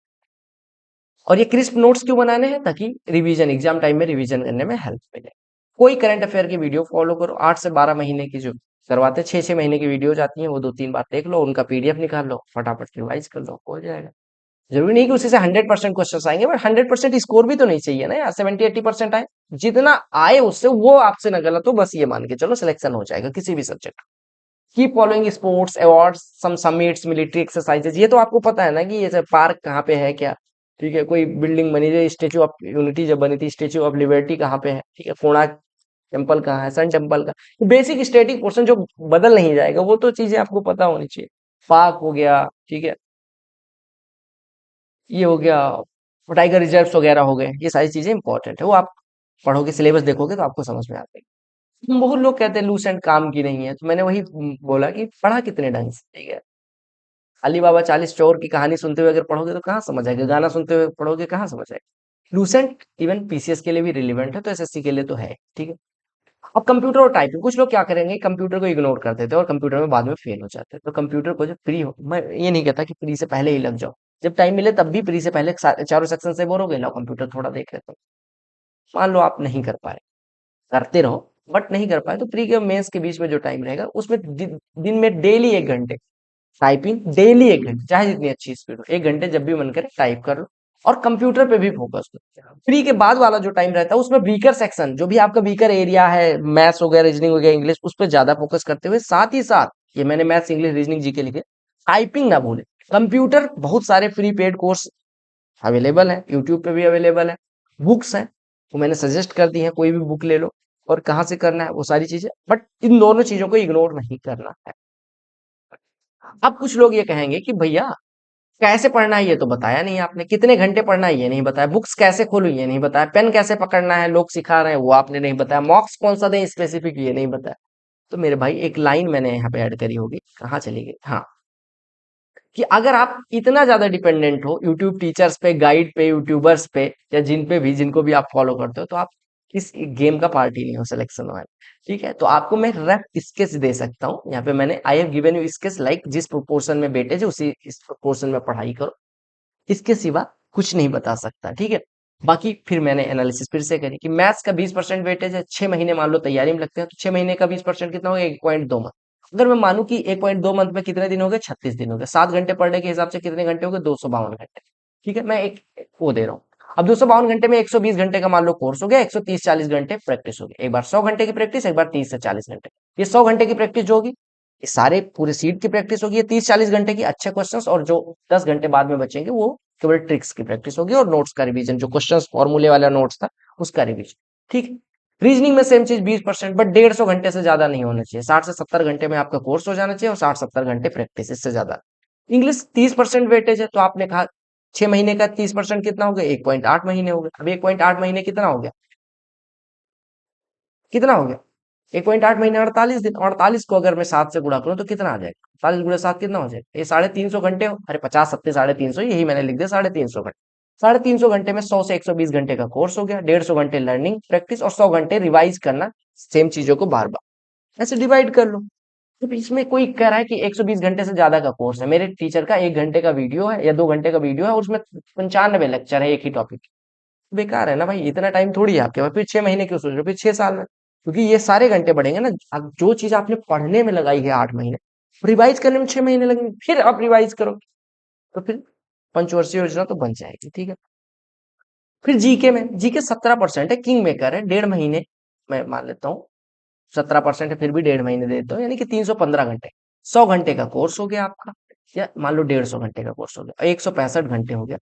और ये क्रिस्प नोट्स क्यों बनाने हैं, ताकि रिवीजन एग्जाम टाइम में रिवीजन करने में हेल्प मिले। कोई करंट अफेयर की वीडियो फॉलो करो, 8 से 12 महीने की जो करवाते, 6-6 महीने की वीडियो आती हैं, वो 2-3 बार देख लो, उनका पीडीएफ निकाल लो, फटाफट रिवाइज कर लो, हो जाएगा। जरूरी नहीं कि उसी से 100% क्वेश्चन आएंगे, बट 100% स्कोर भी तो नहीं चाहिए ना यार, 70-80% आए, जितना आए उससे वो आपसे ना गलत हो, बस ये मान के चलो सिलेक्शन हो जाएगा किसी भी subject. Keep following sports awards, some summits, military exercises, ये तो आपको पता है ना कि ये पार्क कहाँ पे है क्या, ठीक है। कोई बिल्डिंग बनी है, स्टेच्यू ऑफ यूनिटी जब बनी थी, स्टेच्यू ऑफ लिबर्टी कहाँ पे है, ठीक है, कोणार्क टेम्पल कहाँ है, सन टेम्पल का, बेसिक स्टैटिक पोर्शन जो बदल नहीं जाएगा, वो तो चीजें आपको पता होनी चाहिए। पार्क हो गया, ठीक है, ये हो गया, टाइगर रिजर्व्स वगैरह हो गए, ये सारी चीजें इंपॉर्टेंट है, वो आप पढ़ोगे, सिलेबस देखोगे तो आपको समझ में आ जाएगी। बहुत लोग कहते हैं लूसेंट काम की नहीं है, तो मैंने वही बोला कि पढ़ा कितने ढंग से, ठीक है। अली बाबा 40 चोर की कहानी सुनते हुए अगर पढ़ोगे तो कहाँ समझ आएगा, गाना सुनते हुए पढ़ोगे कहाँ समझ आएगा। लूसेंट इवन पीसीएस के लिए भी रिलेवेंट है, तो एसएससी के लिए तो है, ठीक है। अब कंप्यूटर और टाइपिंग, कुछ लोग क्या करेंगे, कंप्यूटर को इग्नोर कर देते हैं और कंप्यूटर में बाद में फेल हो जाते हैं, तो कंप्यूटर को जो फ्री हो, मैं ये नहीं कहता कि फ्री से पहले ही लग जाओ, जब टाइम मिले तब भी प्री से पहले चारों सेक्शन से बोर हो गए, लो कंप्यूटर थोड़ा देख लेते हो। मान लो आप नहीं कर पाए, करते रहो, बट नहीं कर पाए तो प्री के मेंस के बीच में जो टाइम रहेगा उसमें दिन में डेली 1 घंटे टाइपिंग, डेली 1 घंटे, चाहे जितनी अच्छी स्पीड हो, 1 घंटे जब भी मन करे टाइप कर लो, और कंप्यूटर पे भी फोकस करो। फ्री के बाद वाला जो टाइम रहता है उसमें वीकर सेक्शन, जो भी आपका वीकर एरिया है, मैथ्स हो गया, रीजनिंग हो गया, इंग्लिश, उस पर ज्यादा फोकस करते हुए, साथ ही साथ ये मैंने मैथ्स, इंग्लिश, रीजनिंग, जीके लिखे, टाइपिंग ना भूले। कंप्यूटर बहुत सारे फ्री पेड कोर्स अवेलेबल है, यूट्यूब पे भी अवेलेबल है, बुक्स हैं वो मैंने सजेस्ट कर दी है, कोई भी बुक ले लो, और कहाँ से करना है वो सारी चीजें, बट इन दोनों चीजों को इग्नोर नहीं करना है। अब कुछ लोग ये कहेंगे कि भैया कैसे पढ़ना है ये तो बताया नहीं आपने, कितने घंटे पढ़ना है ये नहीं बताया, बुक्स कैसे खोलूं ये नहीं बताया, पेन कैसे पकड़ना है लोग सिखा रहे हैं वो आपने नहीं बताया, मॉक्स कौन सा दें स्पेसिफिक ये नहीं बताया। तो मेरे भाई एक लाइन मैंने यहाँ पे ऐड करी होगी, कहाँ चली गई, हाँ, कि अगर आप इतना ज्यादा डिपेंडेंट हो यूट्यूब टीचर्स पे, गाइड पे, यूट्यूबर्स पे, या जिन पे भी, जिनको भी आप फॉलो करते हो, तो आप इस गेम का पार्ट ही नहीं हो सिलेक्शन वाले। ठीक है, तो आपको मैं रफ स्केच दे सकता हूँ यहाँ पे, मैंने I have given you sketch, like जिस प्रोपोर्शन में वेटेज है उसी इस प्रोपोर्शन में पढ़ाई करो, इसके सिवा कुछ नहीं बता सकता। ठीक है, बाकी फिर मैंने एनालिसिस फिर से करी कि मैथ्स का 20% वेटेज है, 6 महीने मान लो तैयारी में लगते हैं, तो 6 महीने का 20% कितना होगा, 1.2 मंथ। अगर मैं मानूं कि 1.2 मंथ में कितने दिन हो गए, 36 दिन हो गए, 7 घंटे पढ़ने के हिसाब से कितने घंटे हो गए, 252 घंटे। ठीक है, मैं एक वो दे रहा हूँ। अब 252 घंटे में 120 घंटे का मान लो कोर्स हो गया, 130-40 घंटे प्रैक्टिस हो गई, एक बार 100 घंटे की प्रैक्टिस, एक बार 30 से 40 घंटे। ये 100 घंटे की प्रैक्टिस जो होगी, ये सारे पूरे सीट की प्रैक्टिस होगी, ये 30-40 घंटे की अच्छे क्वेश्चंस, और जो 10 घंटे बाद में बचेंगे वो केवल ट्रिक्स की प्रैक्टिस होगी, और नोट्स का रिवीजन, जो क्वेश्चंस फॉर्मूले वाला नोट्स था उसका रिवीजन। ठीक है, रीजनिंग में सेम चीज 20%, बट 150 घंटे से ज्यादा नहीं होना चाहिए, 60 से 70 घंटे में आपका कोर्स हो जाना चाहिए, और 60-70 घंटे प्रैक्टिस, इससे ज्यादा। इंग्लिश 30% वेटेज है, तो आपने कहा 6 महीने का 30% कितना हो गया, 1.8 महीने हो गए। अब 1.8 महीने कितना हो गया, कितना हो गया, 1.8 महीने 48 दिन, 48 को अगर मैं 7 से गुणा करूं तो कितना आ जाएगा, 48 गुणा 7 कितना हो जाएगा, ये 350 घंटे हो, अरे 50 7 350, यही मैंने लिख दिया 350 घंटे। 350 घंटे में 100 से 120 घंटे का कोर्स हो गया, 150 घंटे लर्निंग प्रैक्टिस, और 100 घंटे रिवाइज करना सेम चीजों को बार बार, ऐसे डिवाइड कर लो। तो इसमें कोई कह रहा है कि 120 घंटे से ज्यादा का कोर्स है, मेरे टीचर का 1 घंटे का वीडियो है या 2 घंटे का वीडियो है, और उसमें 95 लेक्चर है एक ही टॉपिक। बेकार है ना भाई, इतना टाइम थोड़ी है आपके पास, फिर 6 महीने क्यों सोच रहे हो, फिर 6 साल में, क्योंकि ये सारे घंटे बढ़ेंगे ना। अब जो चीज आपने पढ़ने में लगाई है 8 महीने, रिवाइज करने में 6 महीने लगेंगे, फिर आप रिवाइज करो, तो फिर पंचवर्षीय योजना तो बन जाएगी। ठीक है, फिर जीके में, जीके 17% है, किंग मेकर है, 1.5 महीने मैं मान लेता हूँ, 17% है, फिर भी 1.5 महीने देता हूँ, यानी कि 315 घंटे, 100 घंटे का कोर्स हो गया आपका, या मान लो 150 घंटे का कोर्स हो गया, 165 घंटे हो गया।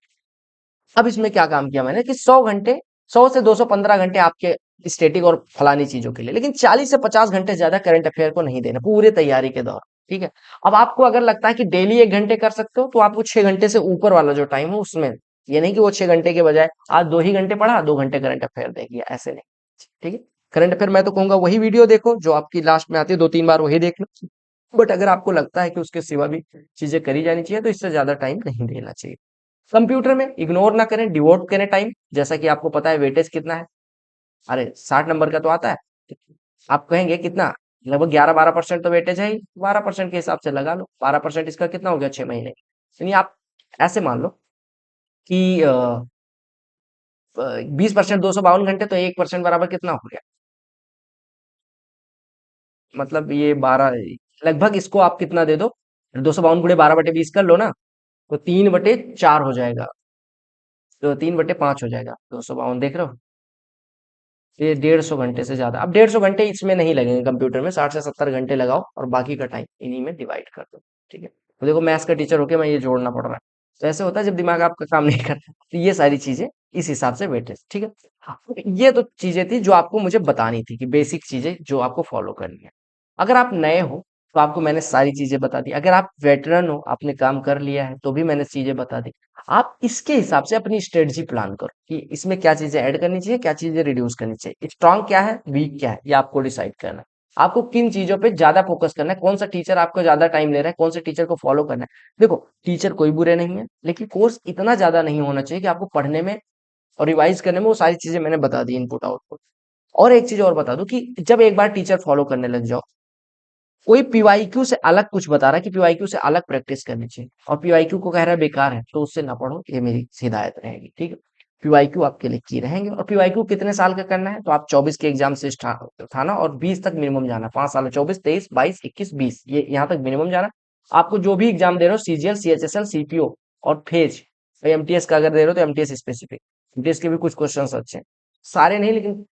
अब इसमें क्या काम किया मैंने कि 100 घंटे, 100 से 215 घंटे आपके स्टेटिक और फलानी चीजों के लिए, लेकिन 40 से 50 घंटे ज्यादा करंट अफेयर को नहीं देना पूरे तैयारी के दौरान। ठीक है, अब आपको अगर लगता है कि डेली 1 घंटे कर सकते हो, तो आपको 6 घंटे से ऊपर वाला जो टाइम है उसमें, ये नहीं कि वो 6 घंटे के बजाय आज 2 ही घंटे पढ़ा, 2 घंटे करंट अफेयर देख लिया, ऐसे नहीं। ठीक है, करंट अफेयर मैं तो कहूंगा वही वीडियो देखो जो आपकी लास्ट में आती है, 2-3 बार वही देख लो, बट अगर आपको लगता है कि उसके सिवा भी चीजें करी जानी चाहिए, तो इससे ज्यादा टाइम नहीं देना चाहिए। कंप्यूटर में इग्नोर ना करें, डिवोट करें टाइम, जैसा कि आपको पता है वेटेज कितना है, अरे 60 नंबर का तो आता है, आप कहेंगे कितना, लगभग 11-12% तो वेटेज है ही, 12% के हिसाब से लगा लो, 12% इसका कितना हो गया, 6 महीने, यानी आप ऐसे मान लो कि 20% 252 घंटे, तो 1% बराबर कितना हो गया, मतलब ये 12, लगभग इसको आप कितना दे दो, 252 × 12/20 कर लो ना, तो 3/4 हो जाएगा, तो 3/5 हो जाएगा, 252 देख रहे हो, ये 150 घंटे से ज्यादा। अब 150 घंटे इसमें नहीं लगेंगे, कंप्यूटर में 60 से 70 घंटे लगाओ, और बाकी का टाइम इन्हीं में डिवाइड कर दो। ठीक है, तो देखो मैथ्स का टीचर होके मैं ये जोड़ना पड़ रहा है, तो ऐसे होता है जब दिमाग आपका काम नहीं करता, तो ये सारी चीजें इस हिसाब से वेटेज। ठीक है, हाँ, ये तो चीजें थी जो आपको मुझे बतानी थी, कि बेसिक चीजें जो आपको फॉलो करनी है। अगर आप नए हो तो आपको मैंने सारी चीजें बता दी, अगर आप वेटरन हो, आपने काम कर लिया है, तो भी मैंने चीजें बता दी। आप इसके हिसाब से अपनी स्ट्रेटजी प्लान करो कि इसमें क्या चीजें ऐड करनी चाहिए, क्या चीजें रिड्यूस करनी चाहिए, स्ट्रांग क्या है, वीक क्या है, ये आपको डिसाइड करना है। आपको किन चीजों पे ज्यादा फोकस करना है, कौन सा टीचर आपको ज्यादा टाइम ले रहा है, कौन से टीचर को फॉलो करना है। देखो, टीचर कोई बुरे नहीं है, लेकिन कोर्स इतना ज्यादा नहीं होना चाहिए कि आपको पढ़ने में और रिवाइज करने में वो सारी चीजें मैंने बता दी, इनपुट आउटपुट। और एक चीज और बता दूं कि जब एक बार टीचर फॉलो करने लग जाओ, कोई पीवाईक्यू से अलग कुछ बता रहा है कि पीवाईक्यू से अलग प्रैक्टिस करनी चाहिए और पीवाईक्यू को कह रहा है बेकार है, तो उससे ना पढ़ो, ये मेरी हिदायत रहेगी, ठीक है। पीवाईक्यू आपके लिए की रहेंगे। और पीवाईक्यू कितने साल का करना है, तो आप 24 के एग्जाम से था ना, और 20 तक मिनिमम जाना, 5 साल, 24, 23, 22, 21, 20, ये यहाँ तक मिनिमम जाना। आपको जो भी एग्जाम दे रहे हो, सीजीएल, सीएचएसएल, सीपीओ और फेज, एमटीएस का अगर दे रहे हो तो एमटीएस स्पेसिफिक, एमटीएस के भी कुछ क्वेश्चन अच्छे हैं, सारे नहीं लेकिन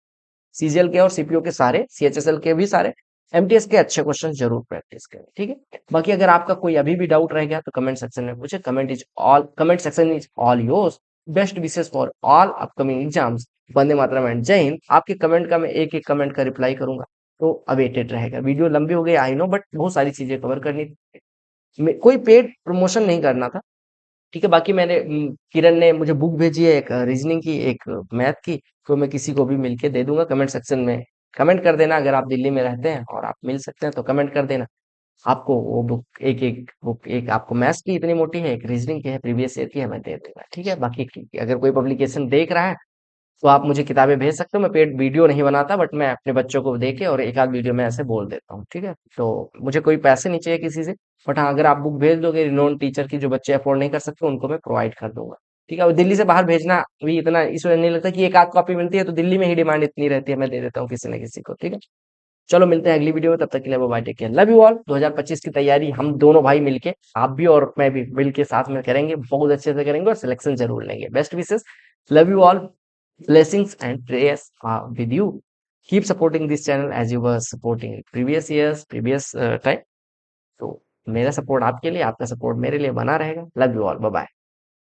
सीजीएल के और सीपीओ के सारे, सीएचएसएल के भी सारे, एमटीएस के अच्छे क्वेश्चन जरूर प्रैक्टिस करें, ठीक है। बाकी अगर आपका कोई अभी भी डाउट रह गया तो कमेंट सेक्शन में पूछे। Comment section is all yours. Best wishes for all upcoming exams. Vande Mataram and जय हिंद। आपके कमेंट का मैं एक एक कमेंट का रिप्लाई करूंगा, तो अवेटेड रहेगा। वीडियो लंबी हो गई आई नो, बट बहुत सारी चीजें कवर करनी थी। कोई पेड प्रमोशन नहीं करना था, ठीक है। बाकी मैंने किरण ने मुझे बुक भेजी है, एक रीजनिंग की, एक मैथ की, तो मैं किसी को भी मिलके दे दूंगा। कमेंट सेक्शन में कमेंट कर देना, अगर आप दिल्ली में रहते हैं और आप मिल सकते हैं तो कमेंट कर देना। आपको वो बुक, एक एक बुक, एक आपको मैथ्स की इतनी मोटी है, एक रीजनिंग की है, प्रीवियस ईयर की है, मैं दे दूंगा, ठीक है। बाकी अगर कोई पब्लिकेशन देख रहा है तो आप मुझे किताबें भेज सकते हो। मैं पेड वीडियो नहीं बनाता, बट मैं अपने बच्चों को दे के और एक आध वीडियो में ऐसे बोल देता हूँ, ठीक है। तो मुझे कोई पैसे नहीं चाहिए किसी से, बट हाँ, अगर आप बुक भेज दोगे रिनोन टीचर की, जो बच्चे अफोर्ड नहीं कर सकते उनको मैं प्रोवाइड कर दूंगा, ठीक है। और दिल्ली से बाहर भेजना भी इतना इस वजह नहीं लगता कि एक आध कॉपी मिलती है, तो दिल्ली में ही डिमांड इतनी रहती है, मैं दे देता हूँ किसी न किसी को, ठीक है। चलो मिलते हैं अगली वीडियो में, तब तक के लिए bye, take care, love you all. 2025 की तैयारी हम दोनों भाई मिलके, आप भी और मैं भी मिलके साथ में करेंगे, बहुत अच्छे से करेंगे और सिलेक्शन जरूर लेंगे। Best wishes, love you all, blessings and prayers are with you. Keep supporting this channel as you were supporting previous years, previous time. तो मेरा सपोर्ट आपके लिए, आपका सपोर्ट मेरे लिए बना रहेगा। Love you all, bye bye.